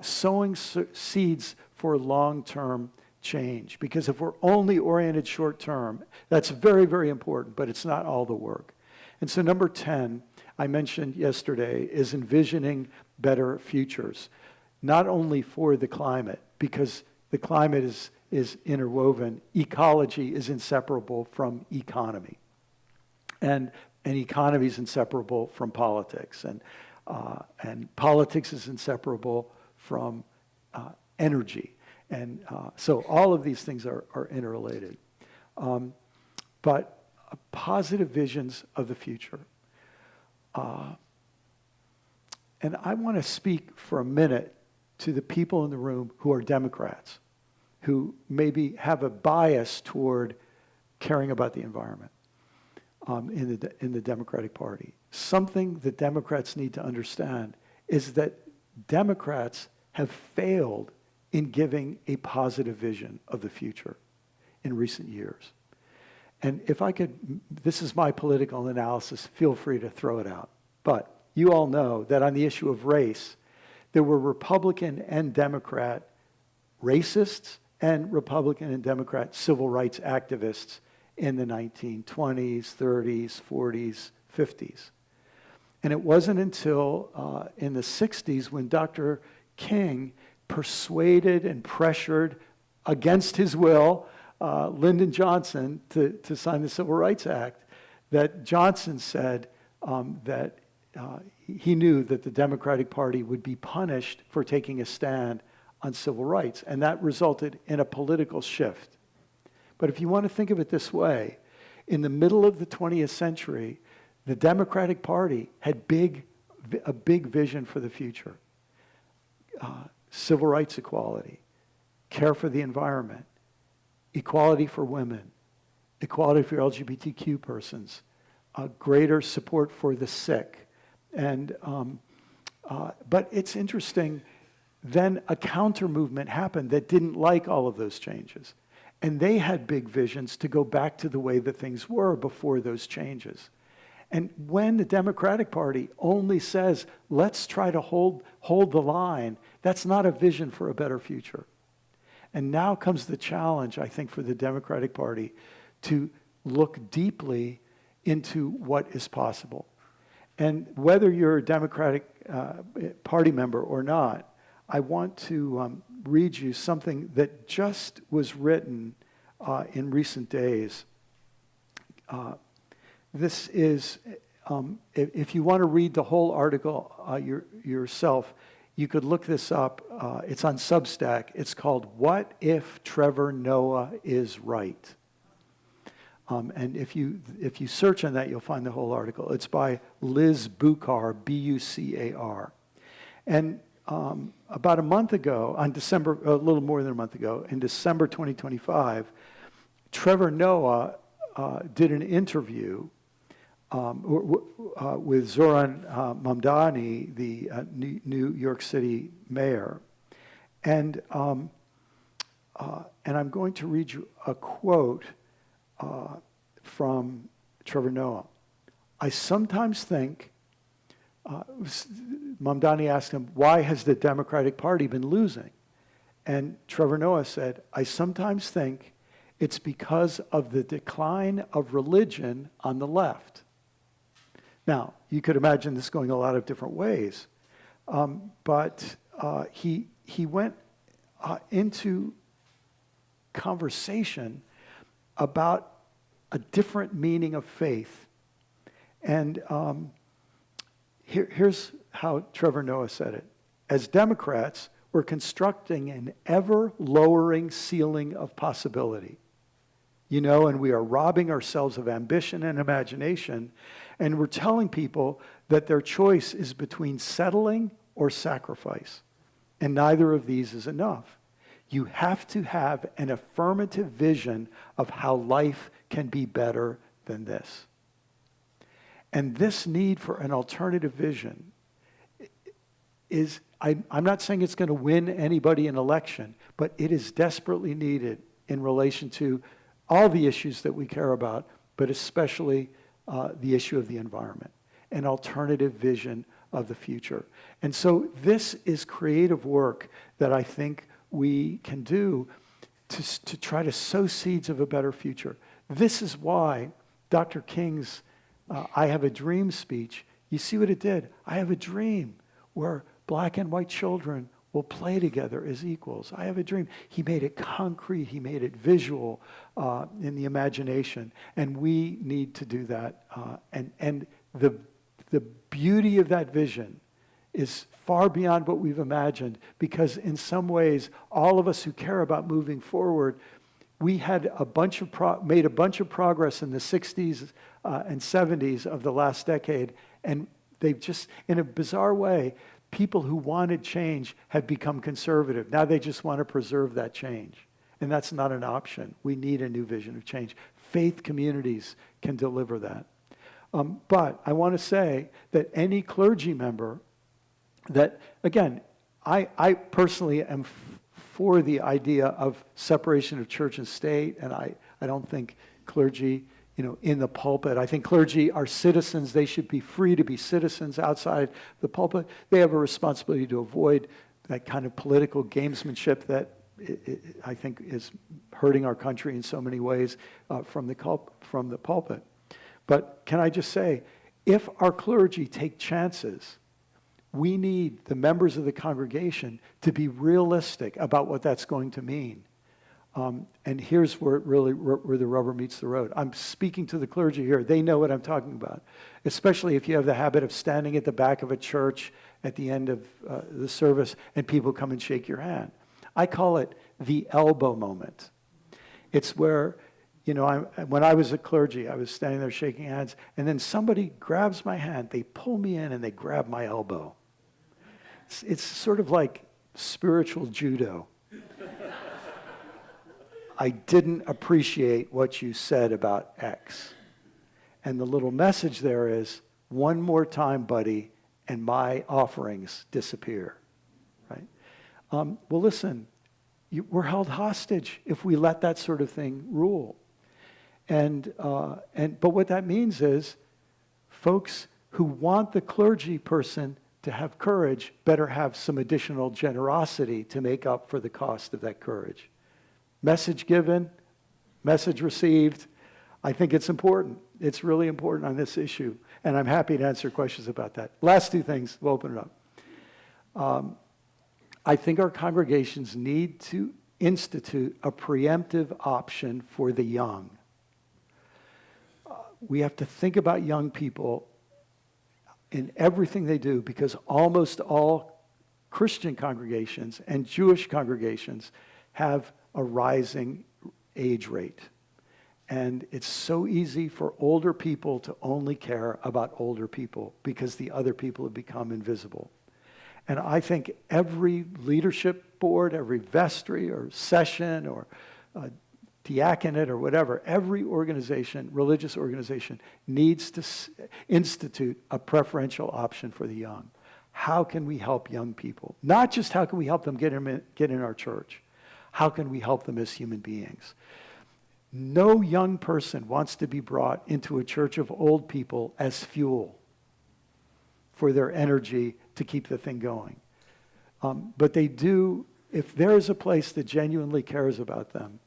sowing seeds for long-term change. Because if we're only oriented short-term, that's very, very important, but it's not all the work. And so number 10, I mentioned yesterday, is envisioning better futures. Not only for the climate, because the climate is interwoven. Ecology is inseparable from economy. And economy is inseparable from politics. And politics is inseparable from energy. And so all of these things are interrelated. But positive visions of the future. And I want to speak for a minute to the people in the room who are Democrats, who maybe have a bias toward caring about the environment in the Democratic Party. Something that Democrats need to understand is that Democrats have failed in giving a positive vision of the future in recent years. And if I could, this is my political analysis, feel free to throw it out. But you all know that on the issue of race, there were Republican and Democrat racists and Republican and Democrat civil rights activists in the 1920s, 30s, 40s, 50s. And it wasn't until in the 60s when Dr. King persuaded and pressured against his will Lyndon Johnson to sign the Civil Rights Act, that Johnson said that he knew that the Democratic Party would be punished for taking a stand on civil rights, and that resulted in a political shift. But if you want to think of it this way, in the middle of the 20th century, the Democratic Party had a big vision for the future. Civil rights equality, care for the environment, equality for women, equality for LGBTQ persons, greater support for the sick. And but it's interesting then a counter movement happened that didn't like all of those changes. And they had big visions to go back to the way that things were before those changes. And when the Democratic Party only says, let's try to hold the line, that's not a vision for a better future. And now comes the challenge, I think, for the Democratic Party to look deeply into what is possible. And whether you're a Democratic Party member or not, I want to read you something that just was written in recent days. This is, if you want to read the whole article yourself, you could look this up. It's on Substack. It's called "What If Trevor Noah Is Right?" And if you search on that, you'll find the whole article. It's by Liz Bucar, B-U-C-A-R. And about a month ago, a little more than a month ago, in December 2025, Trevor Noah did an interview with Zoran Mamdani, the New York City mayor. And I'm going to read you a quote from Trevor Noah. I sometimes think, Mamdani asked him, why has the Democratic Party been losing? And Trevor Noah said, I sometimes think it's because of the decline of religion on the left. Now, you could imagine this going a lot of different ways, but he went into conversation about a different meaning of faith. And here's how Trevor Noah said it. As Democrats, we're constructing an ever-lowering ceiling of possibility. And we are robbing ourselves of ambition and imagination, and we're telling people that their choice is between settling or sacrifice. And neither of these is enough. You have to have an affirmative vision of how life can be better than this. And this need for an alternative vision is, I'm not saying it's going to win anybody an election, but it is desperately needed in relation to all the issues that we care about, but especially the issue of the environment, an alternative vision of the future. And so this is creative work that I think we can do to try to sow seeds of a better future. This is why Dr. King's I Have a Dream speech, you see what it did? I have a dream where black and white children will play together as equals. I have a dream. He made it concrete. He made it visual in the imagination. And we need to do that. And the beauty of that vision is far beyond what we've imagined, because in some ways, all of us who care about moving forward, we had made a bunch of progress in the 60s and 70s of the last decade, and they've just, in a bizarre way, people who wanted change have become conservative. Now they just want to preserve that change. And that's not an option. We need a new vision of change. Faith communities can deliver that. But I want to say that any clergy member that, again, I personally am for the idea of separation of church and state, and I don't think clergy, in the pulpit. I think clergy are citizens. They should be free to be citizens outside the pulpit. They have a responsibility to avoid that kind of political gamesmanship that I think is hurting our country in so many ways from the pulpit. But can I just say, if our clergy take chances, we need the members of the congregation to be realistic about what that's going to mean. And here's where the rubber meets the road. I'm speaking to the clergy here. They know what I'm talking about, especially if you have the habit of standing at the back of a church at the end of the service and people come and shake your hand. I call it the elbow moment. It's where, when I was a clergy, I was standing there shaking hands, and then somebody grabs my hand, they pull me in, and they grab my elbow. It's sort of like spiritual judo. I didn't appreciate what you said about X. And the little message there is, one more time, buddy, and my offerings disappear, right? Well, listen, we're held hostage if we let that sort of thing rule. But what that means is folks who want the clergy person to have courage better have some additional generosity to make up for the cost of that courage. Message given, message received. I think it's important. It's really important on this issue, and I'm happy to answer questions about that. Last two things, we'll open it up. I think our congregations need to institute a preemptive option for the young. We have to think about young people in everything they do, because almost all Christian congregations and Jewish congregations have a rising age rate. And it's so easy for older people to only care about older people because the other people have become invisible. And I think every leadership board, every vestry or session or diaconate or whatever, every organization, religious organization, needs to institute a preferential option for the young. How can we help young people? Not just how can we help them get in our church. How can we help them as human beings? No young person wants to be brought into a church of old people as fuel for their energy to keep the thing going. But they do, if there's a place that genuinely cares about them,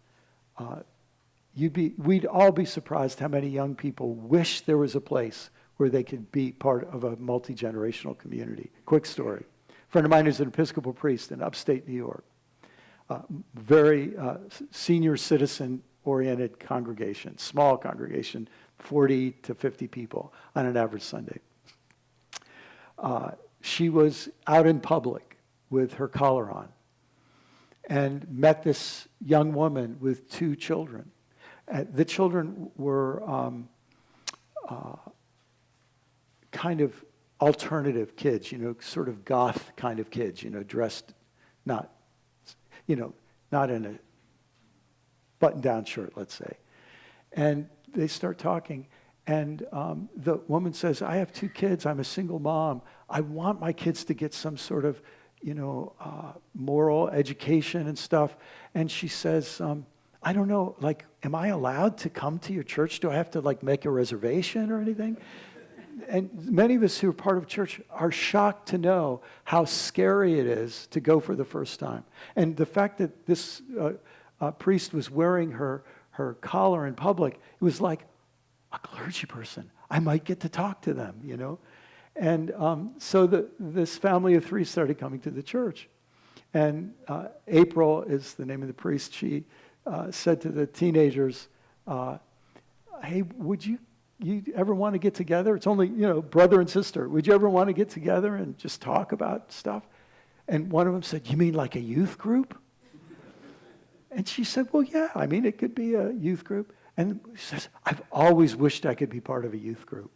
we'd all be surprised how many young people wish there was a place where they could be part of a multi-generational community. Quick story. A friend of mine who's an Episcopal priest in upstate New York, very senior citizen-oriented congregation, small congregation, 40 to 50 people on an average Sunday. She was out in public with her collar on and met this young woman with 2 children. The children were kind of alternative kids, sort of goth kind of kids, dressed not in a button-down shirt, let's say. And they start talking, and the woman says, I have 2 kids, I'm a single mom, I want my kids to get some sort of moral education and stuff. And she says, I don't know, am I allowed to come to your church? Do I have to make a reservation or anything? And many of us who are part of church are shocked to know how scary it is to go for the first time. And the fact that this priest was wearing her collar in public, it was like a clergy person. I might get to talk to them, And so this family of 3 started coming to the church. And April is the name of the priest. She said to the teenagers, hey, would you ever want to get together? It's only, brother and sister. Would you ever want to get together and just talk about stuff? And one of them said, you mean like a youth group? And she said, well, yeah, it could be a youth group. And she says, I've always wished I could be part of a youth group.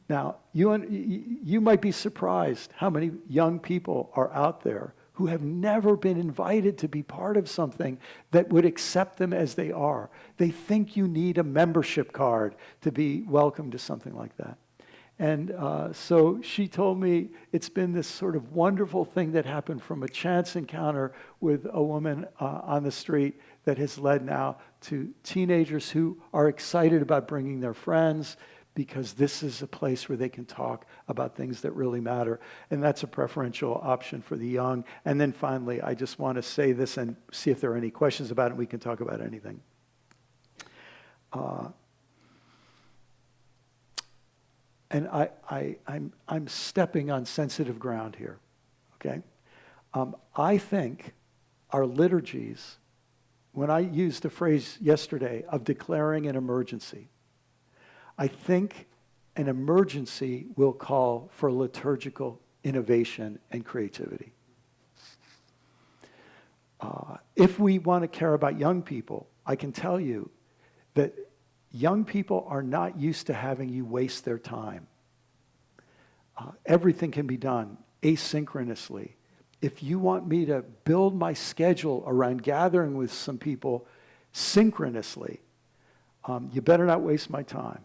Now, you might be surprised how many young people are out there who have never been invited to be part of something that would accept them as they are. They think you need a membership card to be welcome to something like that. And so she told me it's been this sort of wonderful thing that happened from a chance encounter with a woman on the street that has led now to teenagers who are excited about bringing their friends, because this is a place where they can talk about things that really matter. And that's a preferential option for the young. And then finally, I just want to say this and see if there are any questions about it. We can talk about anything. And I'm stepping on sensitive ground here, okay? I think our liturgies, when I used the phrase yesterday of declaring an emergency, I think an emergency will call for liturgical innovation and creativity. If we want to care about young people, I can tell you that young people are not used to having you waste their time. Everything can be done asynchronously. If you want me to build my schedule around gathering with some people synchronously, you better not waste my time.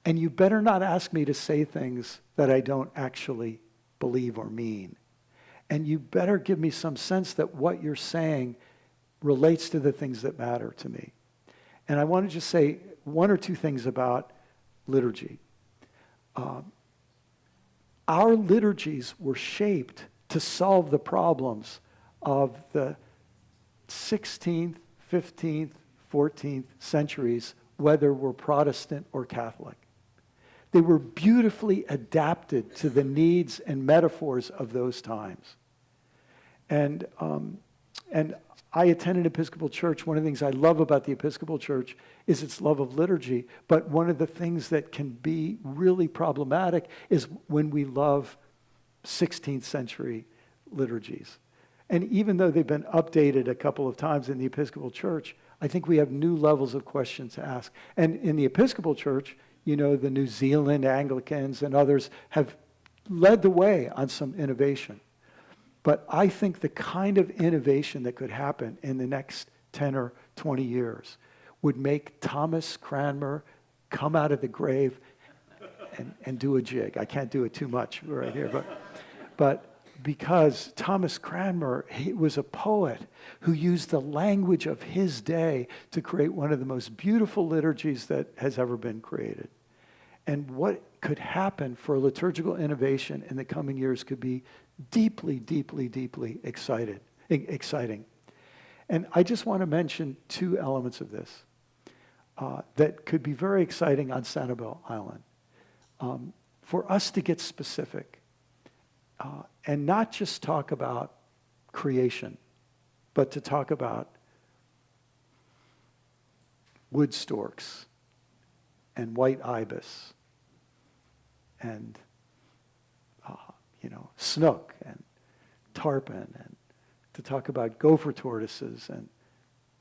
And you better not ask me to say things that I don't actually believe or mean. And you better give me some sense that what you're saying relates to the things that matter to me. And I want to just say one or two things about liturgy. Our liturgies were shaped to solve the problems of the 16th, 15th, 14th centuries, whether we're Protestant or Catholic. They were beautifully adapted to the needs and metaphors of those times. And I attend an Episcopal church. One of the things I love about the Episcopal church is its love of liturgy. But one of the things that can be really problematic is when we love 16th century liturgies. And even though they've been updated a couple of times in the Episcopal church, I think we have new levels of questions to ask. And in the Episcopal church, you know, the New Zealand Anglicans and others have led the way on some innovation. But I think the kind of innovation that could happen in the next 10 or 20 years would make Thomas Cranmer come out of the grave and do a jig. I can't do it too much right here, but because Thomas Cranmer, he was a poet who used the language of his day to create one of the most beautiful liturgies that has ever been created. And what could happen for liturgical innovation in the coming years could be deeply, deeply, deeply exciting. And I just want to mention two elements of this that could be very exciting on Sanibel Island. For us to get specific and not just talk about creation, but to talk about wood storks and white ibis and snook and tarpon, and to talk about gopher tortoises and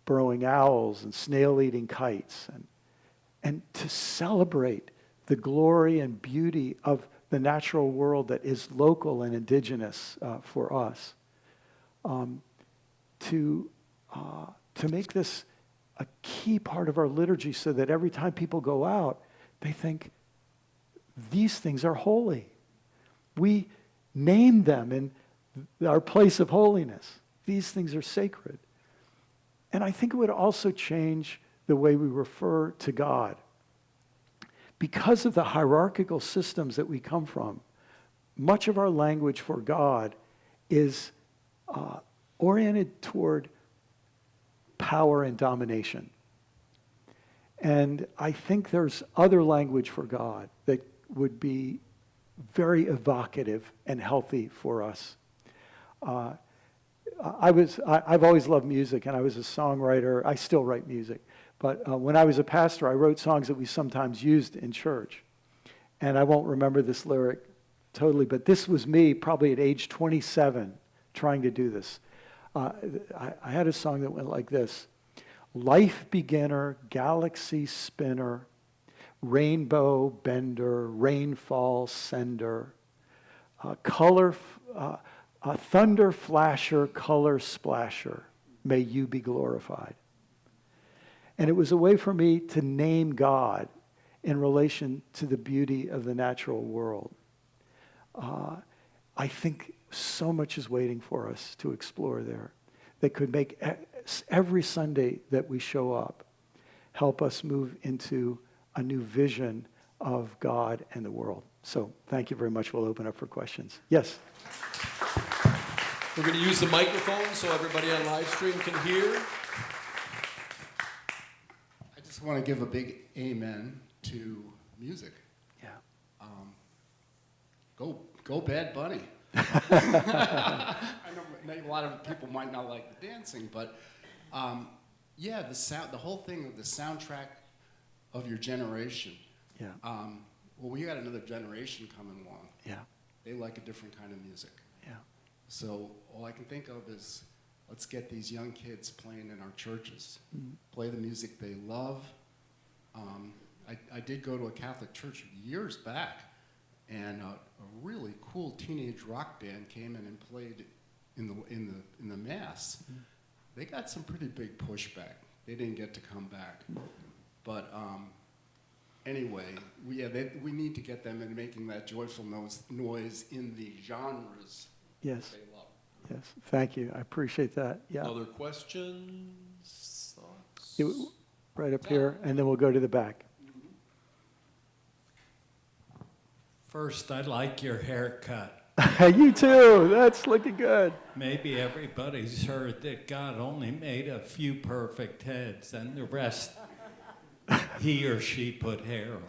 burrowing owls and snail-eating kites, and to celebrate the glory and beauty of the natural world that is local and indigenous for us, to make this a key part of our liturgy so that every time people go out, they think, these things are holy. We name them in our place of holiness. These things are sacred. And I think it would also change the way we refer to God. Because of the hierarchical systems that we come from, much of our language for God is oriented toward power and domination. And I think there's other language for God that would be very evocative and healthy for us. I've always loved music, and I was a songwriter. I still write music. But when I was a pastor, I wrote songs that we sometimes used in church. And I won't remember this lyric totally, but this was me probably at age 27 trying to do this. I had a song that went like this: life beginner, galaxy spinner, rainbow bender, rainfall sender, thunder flasher, color splasher, may you be glorified. And it was a way for me to name God in relation to the beauty of the natural world. I think so much is waiting for us to explore there that could make every Sunday that we show up help us move into a new vision of God and the world. So thank you very much. We'll open up for questions. Yes? We're going to use the microphone so everybody on live stream can hear. I just want to give a big amen to music. Yeah. Go Bad Bunny. I know maybe a lot of people might not like the dancing, but yeah, the whole thing of the soundtrack of your generation. Yeah. Well, we got another generation coming along. Yeah. They like a different kind of music. Yeah. So all I can think of is, let's get these young kids playing in our churches. Mm-hmm. Play the music they love. I did go to a Catholic church years back, and a really cool teenage rock band came in and played in the mass. Mm-hmm. They got some pretty big pushback. They didn't get to come back. But anyway, we need to get them in making that joyful noise in the genres Yes. they love. Yes, thank you. I appreciate that. Yeah. Other questions, thoughts? Right up here, and then we'll go to the back. First, I like your haircut. You too. That's looking good. Maybe everybody's heard that God only made a few perfect heads and the rest he or she put hair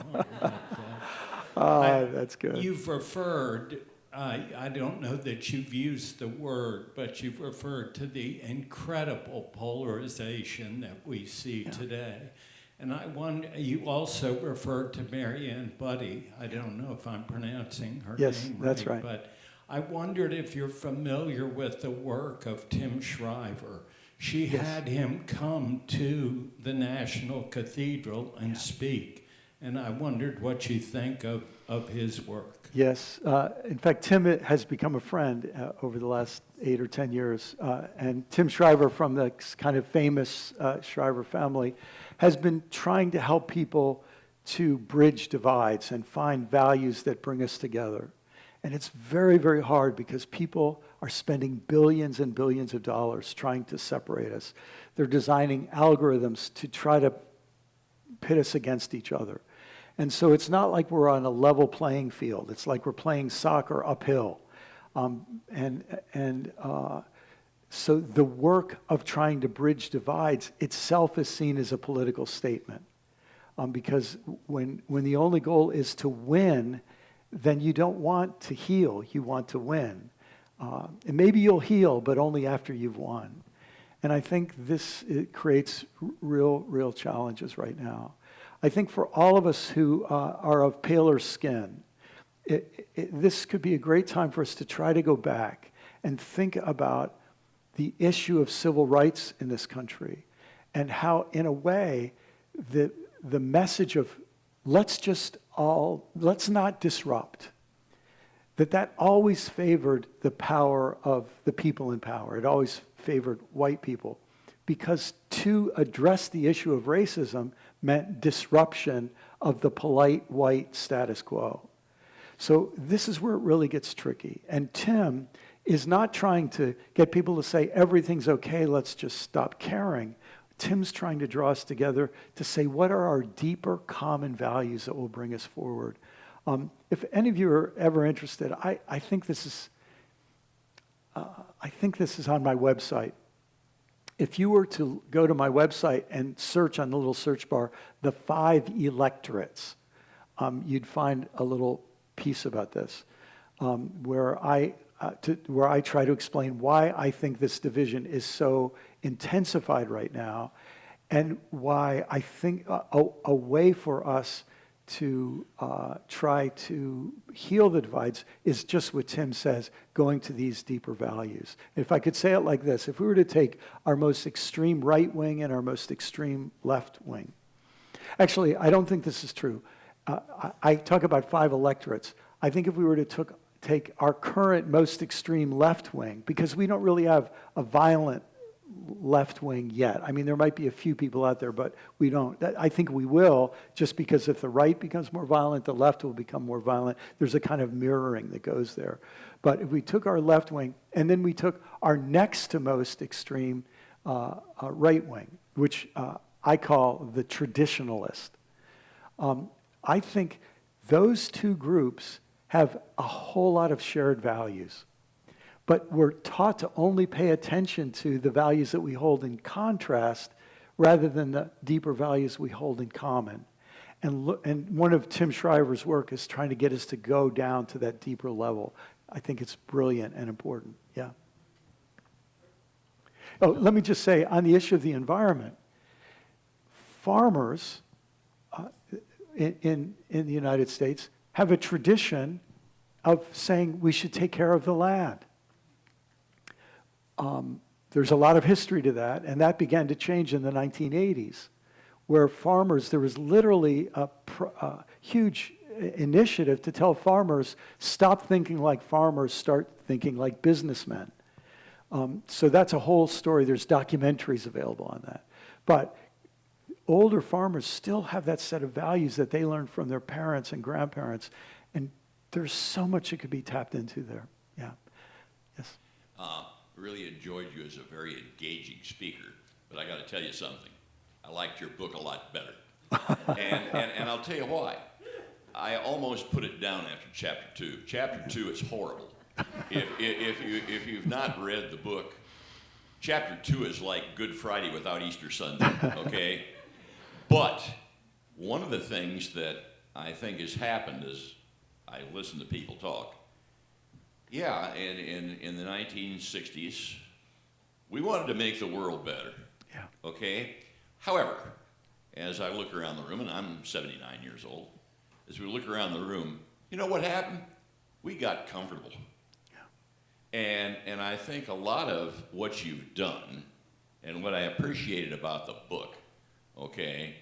on. That's good. You've referred, I don't know that you've used the word, but you've referred to the incredible polarization that we see today. And I wonder, you also referred to Marianne Buddy. I don't know if I'm pronouncing her Yes, name that's right. But I wondered if you're familiar with the work of Tim Shriver. She Yes. had him come to the National Cathedral and speak. And I wondered what you think of his work. Yes. In fact, Tim has become a friend over the last 8 or 10 years. And Tim Shriver, from the kind of famous Shriver family, has been trying to help people to bridge divides and find values that bring us together. And it's very, very hard because people are spending billions and billions of dollars trying to separate us. They're designing algorithms to try to pit us against each other. And so it's not like we're on a level playing field. It's like we're playing soccer uphill. So the work of trying to bridge divides itself is seen as a political statement. Because when the only goal is to win, then you don't want to heal, you want to win. And maybe you'll heal, but only after you've won. And I think it creates real challenges right now. I think for all of us who are of paler skin, this could be a great time for us to try to go back and think about the issue of civil rights in this country and how, in a way, the message of let's not disrupt, that always favored the power of the people in power. It always favored white people, because to address the issue of racism meant disruption of the polite white status quo. So this is where it really gets tricky. And Tim is not trying to get people to say everything's okay, let's just stop caring. Tim's trying to draw us together to say what are our deeper common values that will bring us forward. If any of you are ever interested, I think this is on my website. If you were to go to my website and search on the little search bar, the 5 electorates, you'd find a little piece about this, where I try to explain why I think this division is so intensified right now, and why I think a way for us to try to heal the divides is just what Tim says, going to these deeper values. If I could say it like this, if we were to take our most extreme right wing and our most extreme left wing. Actually, I don't think this is true. I talk about 5 electorates. I think if we were to take our current most extreme left wing, because we don't really have a violent left wing yet. I mean, there might be a few people out there, but we don't. I think we will, just because if the right becomes more violent, the left will become more violent. There's a kind of mirroring that goes there. But if we took our left wing, and then we took our next to most extreme right wing, which I call the traditionalist, I think those two groups have a whole lot of shared values. But we're taught to only pay attention to the values that we hold in contrast rather than the deeper values we hold in common. And one of Tim Shriver's work is trying to get us to go down to that deeper level. I think it's brilliant and important. Yeah. Oh, let me just say, on the issue of the environment, farmers in the United States have a tradition of saying we should take care of the land. There's a lot of history to that, and that began to change in the 1980s, where farmers, there was literally a huge initiative to tell farmers, stop thinking like farmers, start thinking like businessmen. So that's a whole story. There's documentaries available on that. But older farmers still have that set of values that they learned from their parents and grandparents, and there's so much that could be tapped into there. Yeah. Yes. really enjoyed you as a very engaging speaker, but I got to tell you something. I liked your book a lot better. and I'll tell you why. I almost put it down after chapter 2. Chapter 2 is horrible. If you've not read the book, chapter 2 is like Good Friday without Easter Sunday, okay? But one of the things that I think has happened is I listen to people talk. Yeah, in the 1960s, we wanted to make the world better, Yeah. okay? However, as I look around the room, and I'm 79 years old, as we look around the room, you know what happened? We got comfortable. And I think a lot of what you've done, and what I appreciated about the book, okay,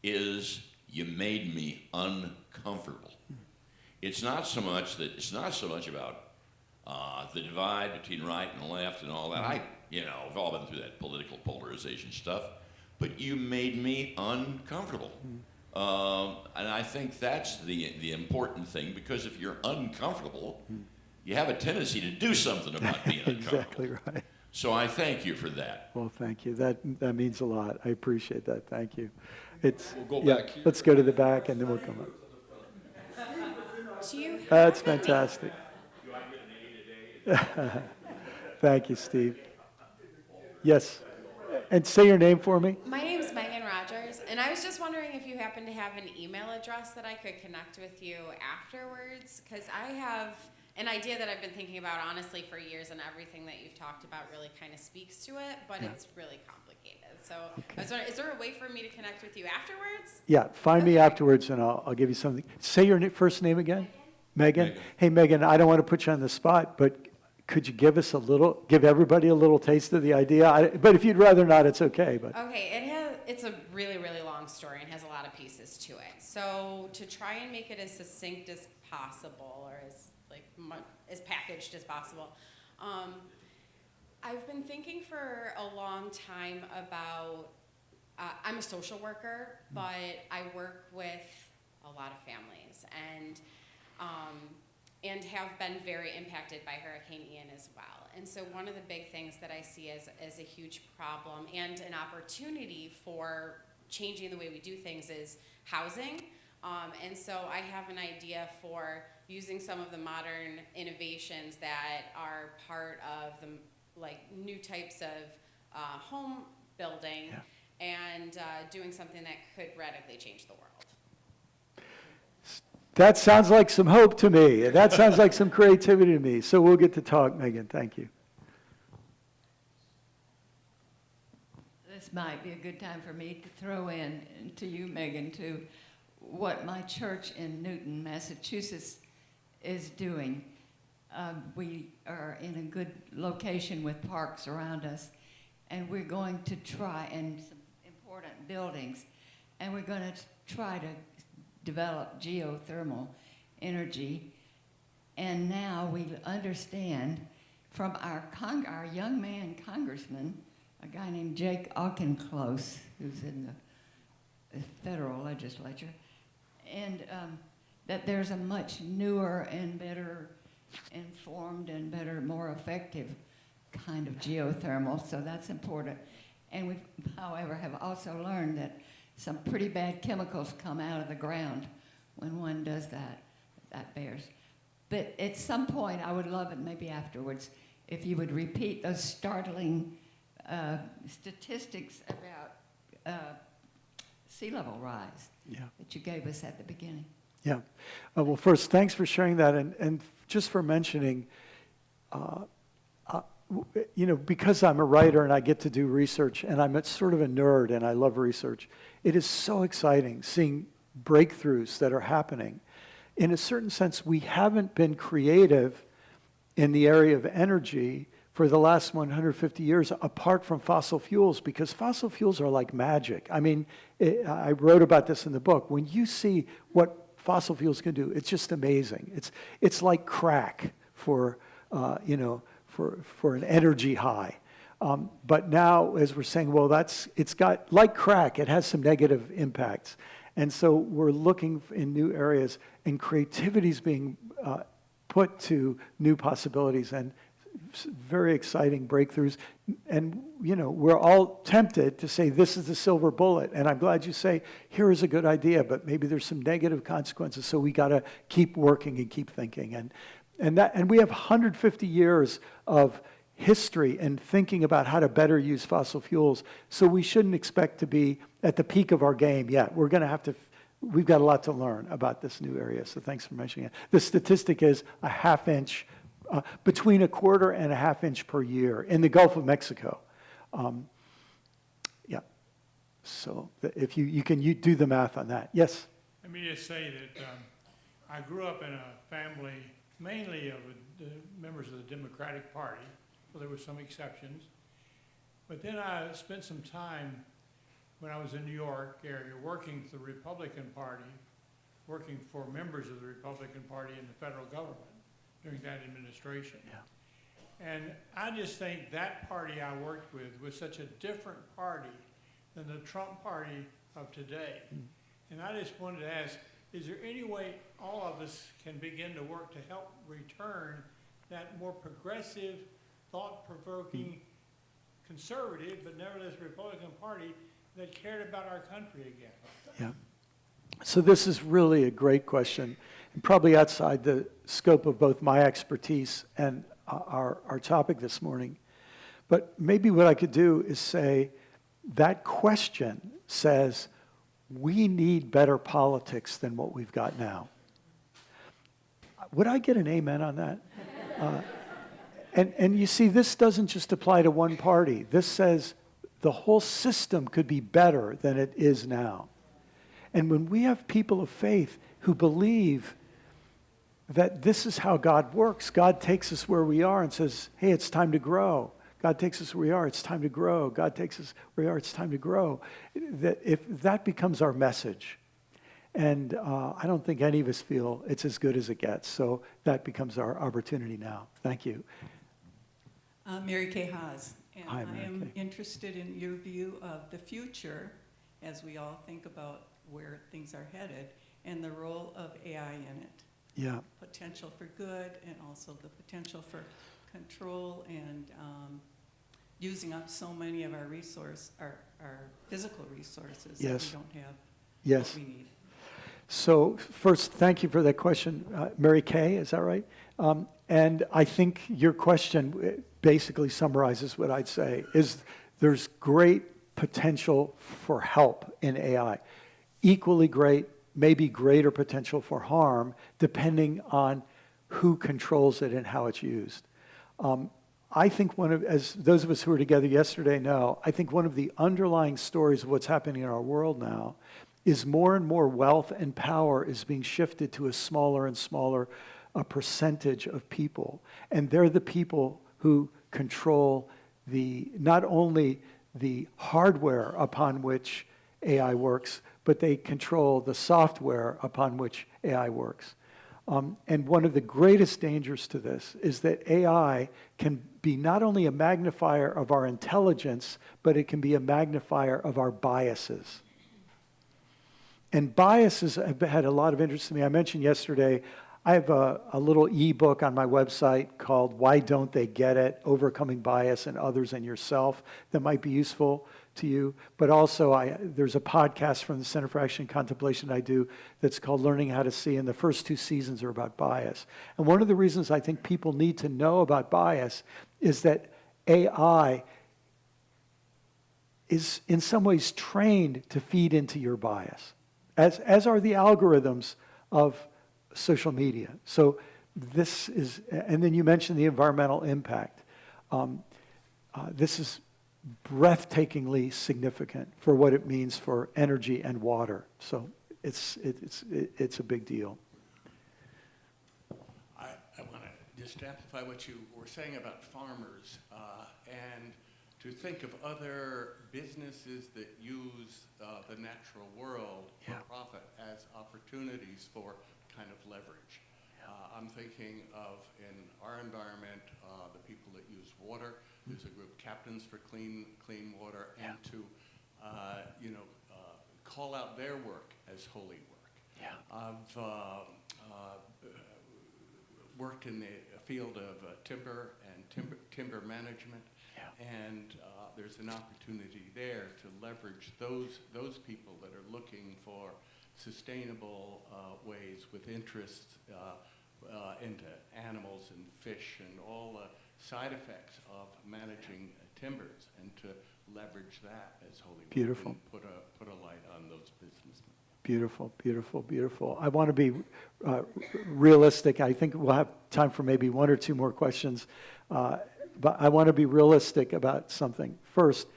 is you made me uncomfortable. It's not so much about the divide between right and left and all that. We've all been through that political polarization stuff, but you made me uncomfortable. And I think that's the important thing, because if you're uncomfortable, you have a tendency to do something about being uncomfortable. Exactly right. So I thank you for that. Well, thank you. That means a lot. I appreciate that. Thank you. It's We'll go back here. Let's go to the back and then we'll come up. That's fantastic. Thank you, Steve. Yes. And say your name for me. My name's Megan Rogers, and I was just wondering if you happen to have an email address that I could connect with you afterwards, because I have an idea that I've been thinking about honestly for years, and everything that you've talked about really kind of speaks to it, but it's really complicated. So I was wondering, is there a way for me to connect with you afterwards? Yeah, find me afterwards and I'll give you something. Say your first name again. Megan? Hey, Megan, I don't want to put you on the spot, but could you give everybody a little taste of the idea? But if you'd rather not, it's okay. But Okay, it's a really, really long story and has a lot of pieces to it. So to try and make it as succinct as possible, or as packaged as possible, I've been thinking for a long time about, I'm a social worker, but I work with a lot of families, and have been very impacted by Hurricane Ian as well. And so one of the big things that I see as a huge problem and an opportunity for changing the way we do things is housing. And so I have an idea for using some of the modern innovations that are part of the new types of home building, and doing something that could radically change the world. that sounds like some hope to me. That sounds like some creativity to me. So we'll get to talk, Megan. Thank you. This might be a good time for me to throw in to you, Megan, to what my church in Newton, Massachusetts is doing. We are in a good location with parks around us, and we're going to try, and some important buildings, and we're going to try to develop geothermal energy. And now we understand from our young man congressman, a guy named Jake Auchinclose, who's in the federal legislature, and that there's a much newer and better informed and better, more effective kind of geothermal, so that's important. And we, however, have also learned that some pretty bad chemicals come out of the ground when one does that. That bears. But at some point, I would love it, maybe afterwards, if you would repeat those startling statistics about sea level rise that you gave us at the beginning. Yeah. Well, first, thanks for sharing that, and just for mentioning, because I'm a writer and I get to do research, and I'm sort of a nerd and I love research, it is so exciting seeing breakthroughs that are happening. In a certain sense, we haven't been creative in the area of energy for the last 150 years, apart from fossil fuels, because fossil fuels are like magic. I mean, I wrote about this in the book. When you see what fossil fuels can do, it's just amazing. It's like crack for an energy high. But now, as we're saying, well, it's got, like crack, it has some negative impacts. And so we're looking in new areas, and creativity is being put to new possibilities. And very exciting breakthroughs. And, we're all tempted to say, this is the silver bullet. And I'm glad you say, here is a good idea, but maybe there's some negative consequences. So we got to keep working and keep thinking. And we have 150 years of history and thinking about how to better use fossil fuels. So we shouldn't expect to be at the peak of our game yet. We've got a lot to learn about this new area. So thanks for mentioning it. The statistic is a half inch, between a quarter and a half inch per year in the Gulf of Mexico. Yeah. So if you do the math on that. Yes? Let me just say that I grew up in a family mainly of members of the Democratic Party. Well, there were some exceptions. But then I spent some time when I was in New York area working for the Republican Party, working for members of the Republican Party in the federal government during that administration. Yeah. And I just think that party I worked with was such a different party than the Trump party of today. And I just wanted to ask, is there any way all of us can begin to work to help return that more progressive, thought-provoking, conservative, but nevertheless Republican Party that cared about our country again? Yeah. So this is really a great question, and probably outside the scope of both my expertise and our topic this morning. But maybe what I could do is say that question says, we need better politics than what we've got now. Would I get an amen on that? And you see, this doesn't just apply to one party. This says the whole system could be better than it is now. And when we have people of faith who believe that this is how God works, God takes us where we are and says, hey, it's time to grow. God takes us where we are, it's time to grow. God takes us where we are, it's time to grow. If that becomes our message, and I don't think any of us feel it's as good as it gets, so that becomes our opportunity now. Thank you. Mary Kay Haas, and Hi, I Mary am Kay. interested in your view of the future as we all think about where things are headed and the role of AI in it. Yeah. Potential for good and also the potential for control and using up so many of our physical resources Yes. that we don't have Yes. what we need. So first, thank you for that question. Mary Kay, is that right? And I think your question basically summarizes what I'd say, is there's great potential for help in AI. Equally great, maybe greater potential for harm, depending on who controls it and how it's used. I think as those of us who were together yesterday know, I think one of the underlying stories of what's happening in our world now is more and more wealth and power is being shifted to a smaller and smaller percentage of people. And they're the people who control not only the hardware upon which AI works, but they control the software upon which AI works. And one of the greatest dangers to this is that AI can be not only a magnifier of our intelligence, but it can be a magnifier of our biases. And biases have had a lot of interest in me. I mentioned yesterday, I have a little ebook on my website called Why Don't They Get It? Overcoming Bias in Others and Yourself that might be useful to you. But also there's a podcast from the Center for Action and Contemplation I do that's called Learning How to See, and the first 2 seasons are about bias. And one of the reasons I think people need to know about bias is that AI is in some ways trained to feed into your bias, as are the algorithms of social media. So this is, and then you mentioned the environmental impact. This is breathtakingly significant for what it means for energy and water. So it's a big deal. I want to just amplify what you were saying about farmers and to think of other businesses that use the natural world for profit as opportunities for kind of leverage. I'm thinking of, in our environment, the people that use water. There's a group, Captains for Clean Water, and to call out their work as holy work. Yeah. I've worked in the field of timber and timber management. And there's an opportunity there to leverage those people that are looking for sustainable ways with interests into animals and fish and all the side effects of managing timbers, and to leverage that as Holy Week. Beautiful. And put a light on those businessmen. Beautiful, beautiful, beautiful. I want to be realistic. I think we'll have time for maybe one or two more questions. But I want to be realistic about something. First,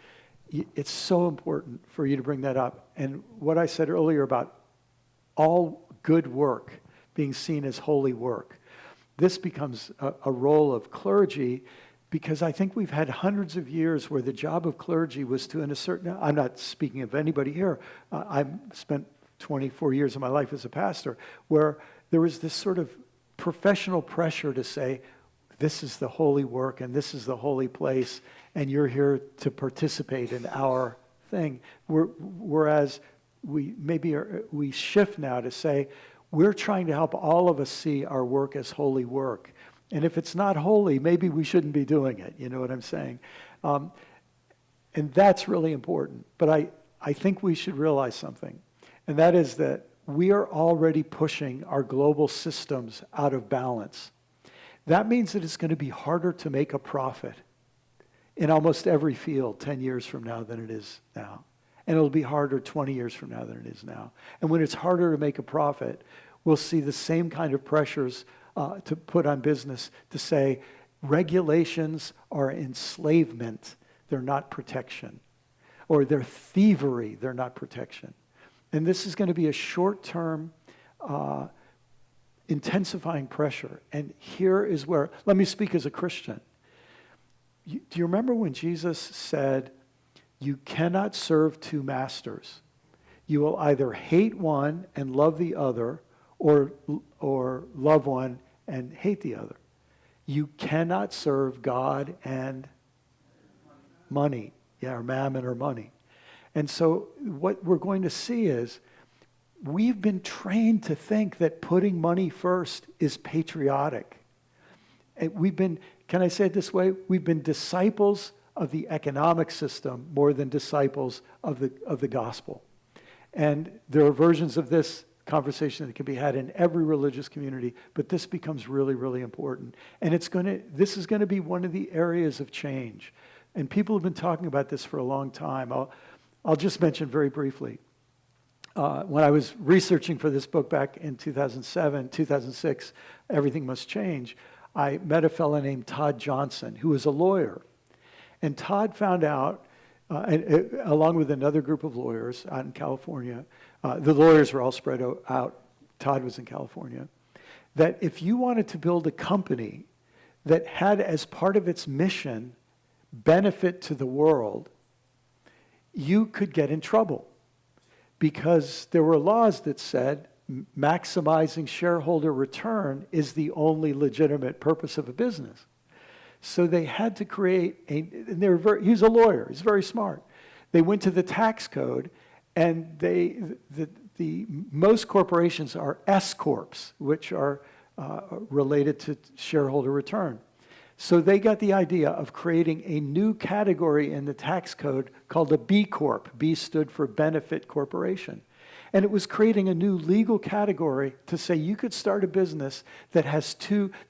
it's so important for you to bring that up. And what I said earlier about all good work being seen as holy work, this becomes a role of clergy, because I think we've had hundreds of years where the job of clergy was to, in a certain, I'm not speaking of anybody here, I've spent 24 years of my life as a pastor, where there was this sort of professional pressure to say, this is the holy work and this is the holy place, and you're here to participate in our thing. Whereas we shift now to say, we're trying to help all of us see our work as holy work. And if it's not holy, maybe we shouldn't be doing it. You know what I'm saying? And that's really important. But I think we should realize something, and that is that we are already pushing our global systems out of balance. That means that it's going to be harder to make a profit in almost every field 10 years from now than it is now. And it'll be harder 20 years from now than it is now. And when it's harder to make a profit, we'll see the same kind of pressures to put on business to say regulations are enslavement, they're not protection. Or they're thievery, they're not protection. And this is going to be a short-term intensifying pressure. And here is where, let me speak as a Christian. Do you remember when Jesus said, you cannot serve two masters? You will either hate one and love the other, or love one and hate the other. You cannot serve God and money. Yeah, or mammon or money. And so what we're going to see is, we've been trained to think that putting money first is patriotic. And we've been, can I say it this way? We've been disciples of the economic system more than disciples of the gospel. And there are versions of this conversation that can be had in every religious community, but this becomes really, really important. And this is going to be one of the areas of change. And people have been talking about this for a long time. I'll just mention very briefly. When I was researching for this book back in 2007, 2006, Everything Must Change, I met a fellow named Todd Johnson, who was a lawyer. And Todd found out, along with another group of lawyers out in California, the lawyers were all spread out, Todd was in California, that if you wanted to build a company that had as part of its mission benefit to the world, you could get in trouble. Because there were laws that said maximizing shareholder return is the only legitimate purpose of a business. So they had to create he's a lawyer, he's very smart. They went to the tax code, and the most corporations are S corps, which are related to shareholder return. So they got the idea of creating a new category in the tax code called a B Corp. B stood for Benefit Corporation. And it was creating a new legal category to say you could start a business that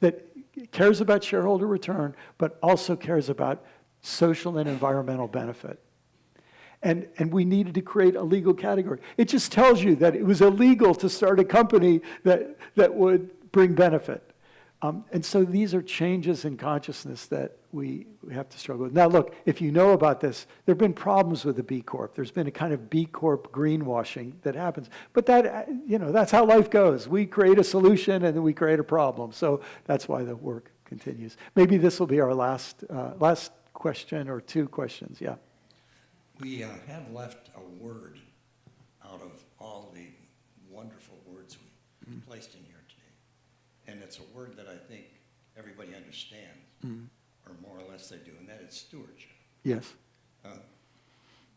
that cares about shareholder return, but also cares about social and environmental benefit. And we needed to create a legal category. It just tells you that it was illegal to start a company that would bring benefit. And so these are changes in consciousness that we have to struggle with. Now look, if you know about this, there have been problems with the B Corp. There's been a kind of B Corp greenwashing that happens. But that's how life goes. We create a solution and then we create a problem. So that's why the work continues. Maybe this will be our last question or two questions. Yeah. We have left a word out of all the wonderful words we placed in here today. And it's a word that I think everybody understands, or more or less they do, and that is stewardship. Yes.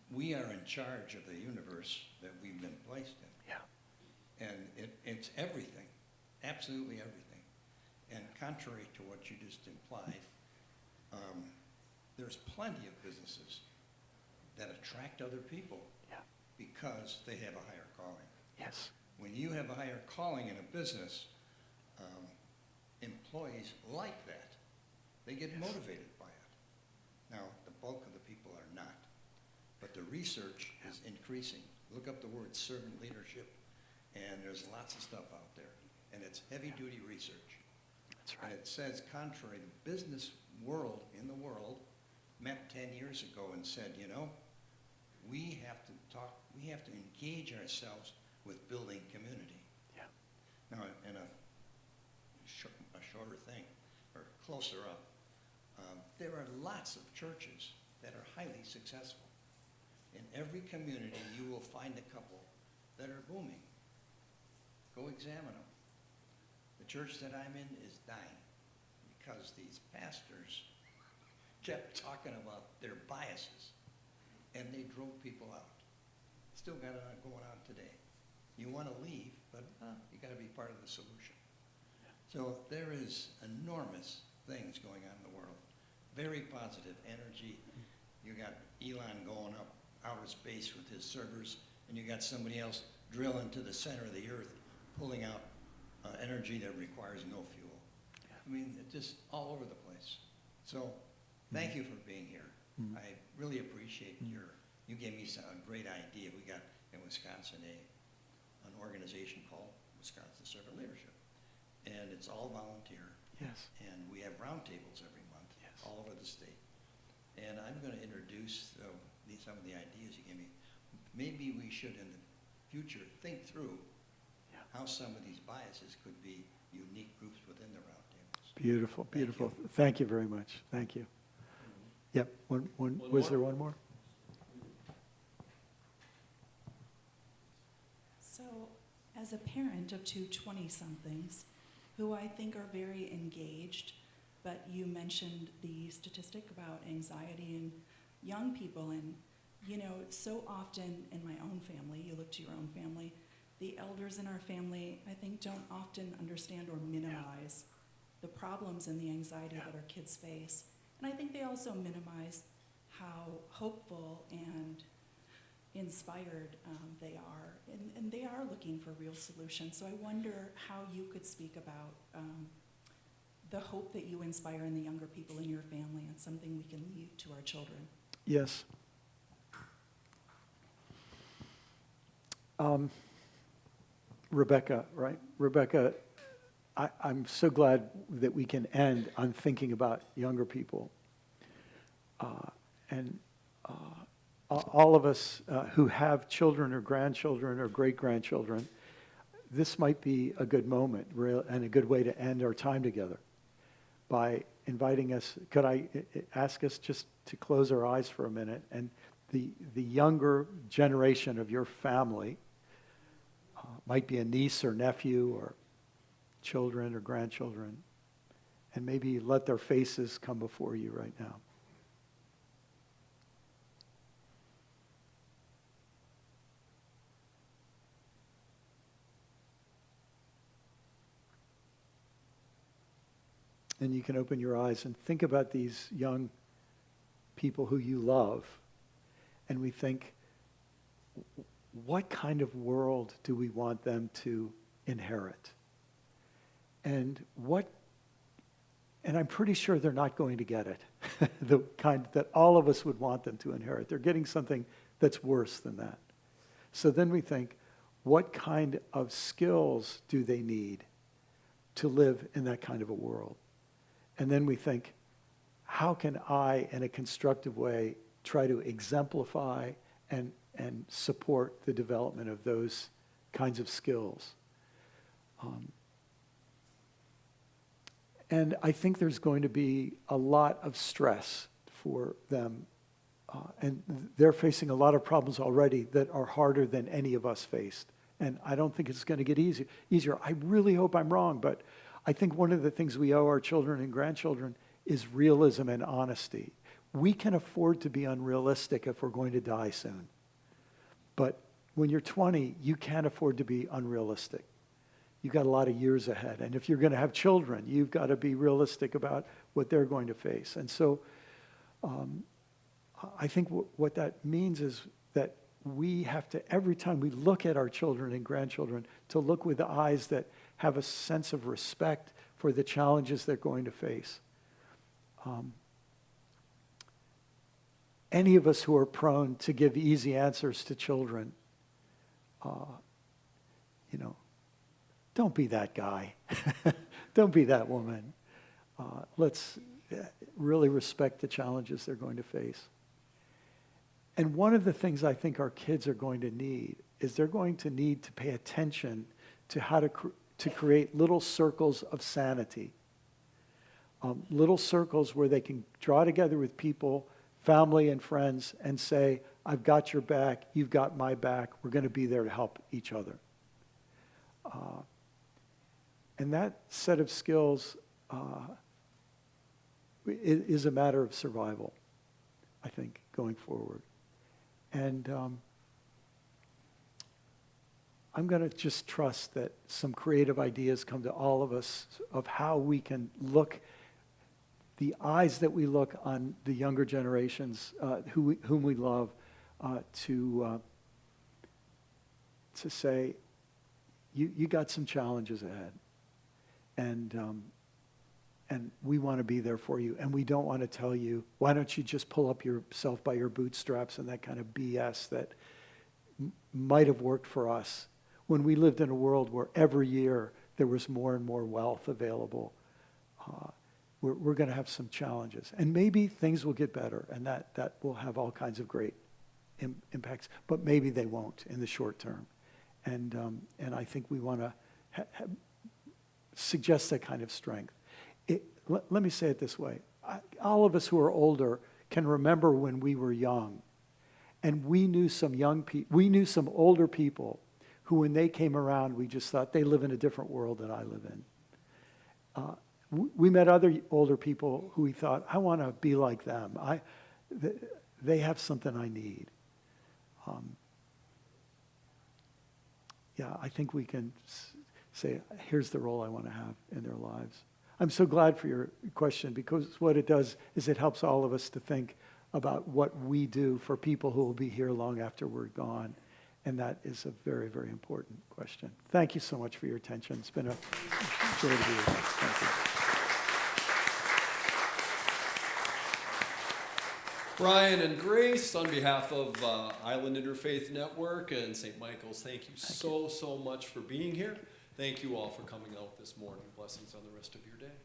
We are in charge of the universe that we've been placed in. Yeah. And it's everything, absolutely everything. And contrary to what you just implied, there's plenty of businesses that attract other people Yeah. because they have a higher calling. Yes. When you have a higher calling in a business, employees like that. They get motivated by it. Now, the bulk of the people are not. But the research is increasing. Look up the word servant leadership, and there's lots of stuff out there. And it's heavy-duty research. That's And it says, contrary, the business world in the world met 10 years ago and said, you know, we have to engage ourselves with building community. Yeah. Now, in a shorter thing, or closer up, there are lots of churches that are highly successful. In every community, you will find a couple that are booming. Go examine them. The church that I'm in is dying because these pastors kept talking about their biases, and they drove people out. Still got it going on today. You want to leave, but you got to be part of the solution. So there is enormous things going on in the world. Very positive energy. You got Elon going up outer space with his servers, and you got somebody else drilling to the center of the earth, pulling out energy that requires no fuel. I mean, it's just all over the place. So thank you for being here. I really appreciate you gave me a great idea. We got in Wisconsin an organization called Wisconsin Servant Leadership. And it's all volunteer. Yes. And we have roundtables every month, all over the state. And I'm going to introduce some of the ideas you gave me. Maybe we should, in the future, think through how some of these biases could be unique groups within the roundtables. Beautiful, beautiful. Thank you very much. Thank you. Yep. Was there one more? So, as a parent of two 20-somethings who I think are very engaged, but you mentioned the statistic about anxiety in young people, and you know, so often in my own family, you look to your own family, the elders in our family, I think, don't often understand or minimize the problems and the anxiety that our kids face. And I think they also minimize how hopeful and inspired they are, and they are looking for real solutions. So I wonder how you could speak about the hope that you inspire in the younger people in your family, and something we can leave to our children. Yes. Rebecca, right? Rebecca, I'm so glad that we can end on thinking about younger people. And all of us who have children or grandchildren or great-grandchildren, this might be a good moment and a good way to end our time together by inviting us. Could I ask us just to close our eyes for a minute? And the younger generation of your family, might be a niece or nephew or children or grandchildren, and maybe let their faces come before you right now. And you can open your eyes and think about these young people who you love, and we think, what kind of world do we want them to inherit? And I'm pretty sure they're not going to get it, the kind that all of us would want them to inherit. They're getting something that's worse than that. So then we think, what kind of skills do they need to live in that kind of a world? And then we think, how can I, in a constructive way, try to exemplify and support the development of those kinds of skills? And I think there's going to be a lot of stress for them. And they're facing a lot of problems already that are harder than any of us faced. And I don't think it's going to get easier. I really hope I'm wrong, but I think one of the things we owe our children and grandchildren is realism and honesty. We can afford to be unrealistic if we're going to die soon. But when you're 20, you can't afford to be unrealistic. You've got a lot of years ahead. And if you're going to have children, you've got to be realistic about what they're going to face. And so I think what that means is that we have to, every time we look at our children and grandchildren, to look with the eyes that have a sense of respect for the challenges they're going to face. Any of us who are prone to give easy answers to children, don't be that guy. Don't be that woman. Let's really respect the challenges they're going to face. And one of the things I think our kids are going to need is they're going to need to pay attention to how to create little circles of sanity. Little circles where they can draw together with people, family and friends, and say, I've got your back, you've got my back, we're going to be there to help each other. And that set of skills is a matter of survival, I think, going forward. And I'm going to just trust that some creative ideas come to all of us of how we can look, the eyes that we look on the younger generations whom we love, to say, you got some challenges ahead. And we want to be there for you. And we don't want to tell you, why don't you just pull up yourself by your bootstraps and that kind of BS that might have worked for us when we lived in a world where every year there was more and more wealth available. We're going to have some challenges. And maybe things will get better, and that will have all kinds of great impacts. But maybe they won't in the short term. And I think we want to suggest that kind of strength. Let me say it this way. All of us who are older can remember when we were young, and we knew some older people who, when they came around, we just thought they live in a different world than I live in. We met other older people who we thought, I want to be like them. They have something I need. I think we can say, here's the role I want to have in their lives. I'm so glad for your question, because what it does is it helps all of us to think about what we do for people who will be here long after we're gone. And that is a very, very important question. Thank you so much for your attention. It's been a joy to be with you. Thank you. Brian and Grace, on behalf of Island Interfaith Network and St. Michael's, thank you so much for being here. Thank you all for coming out this morning. Blessings on the rest of your day.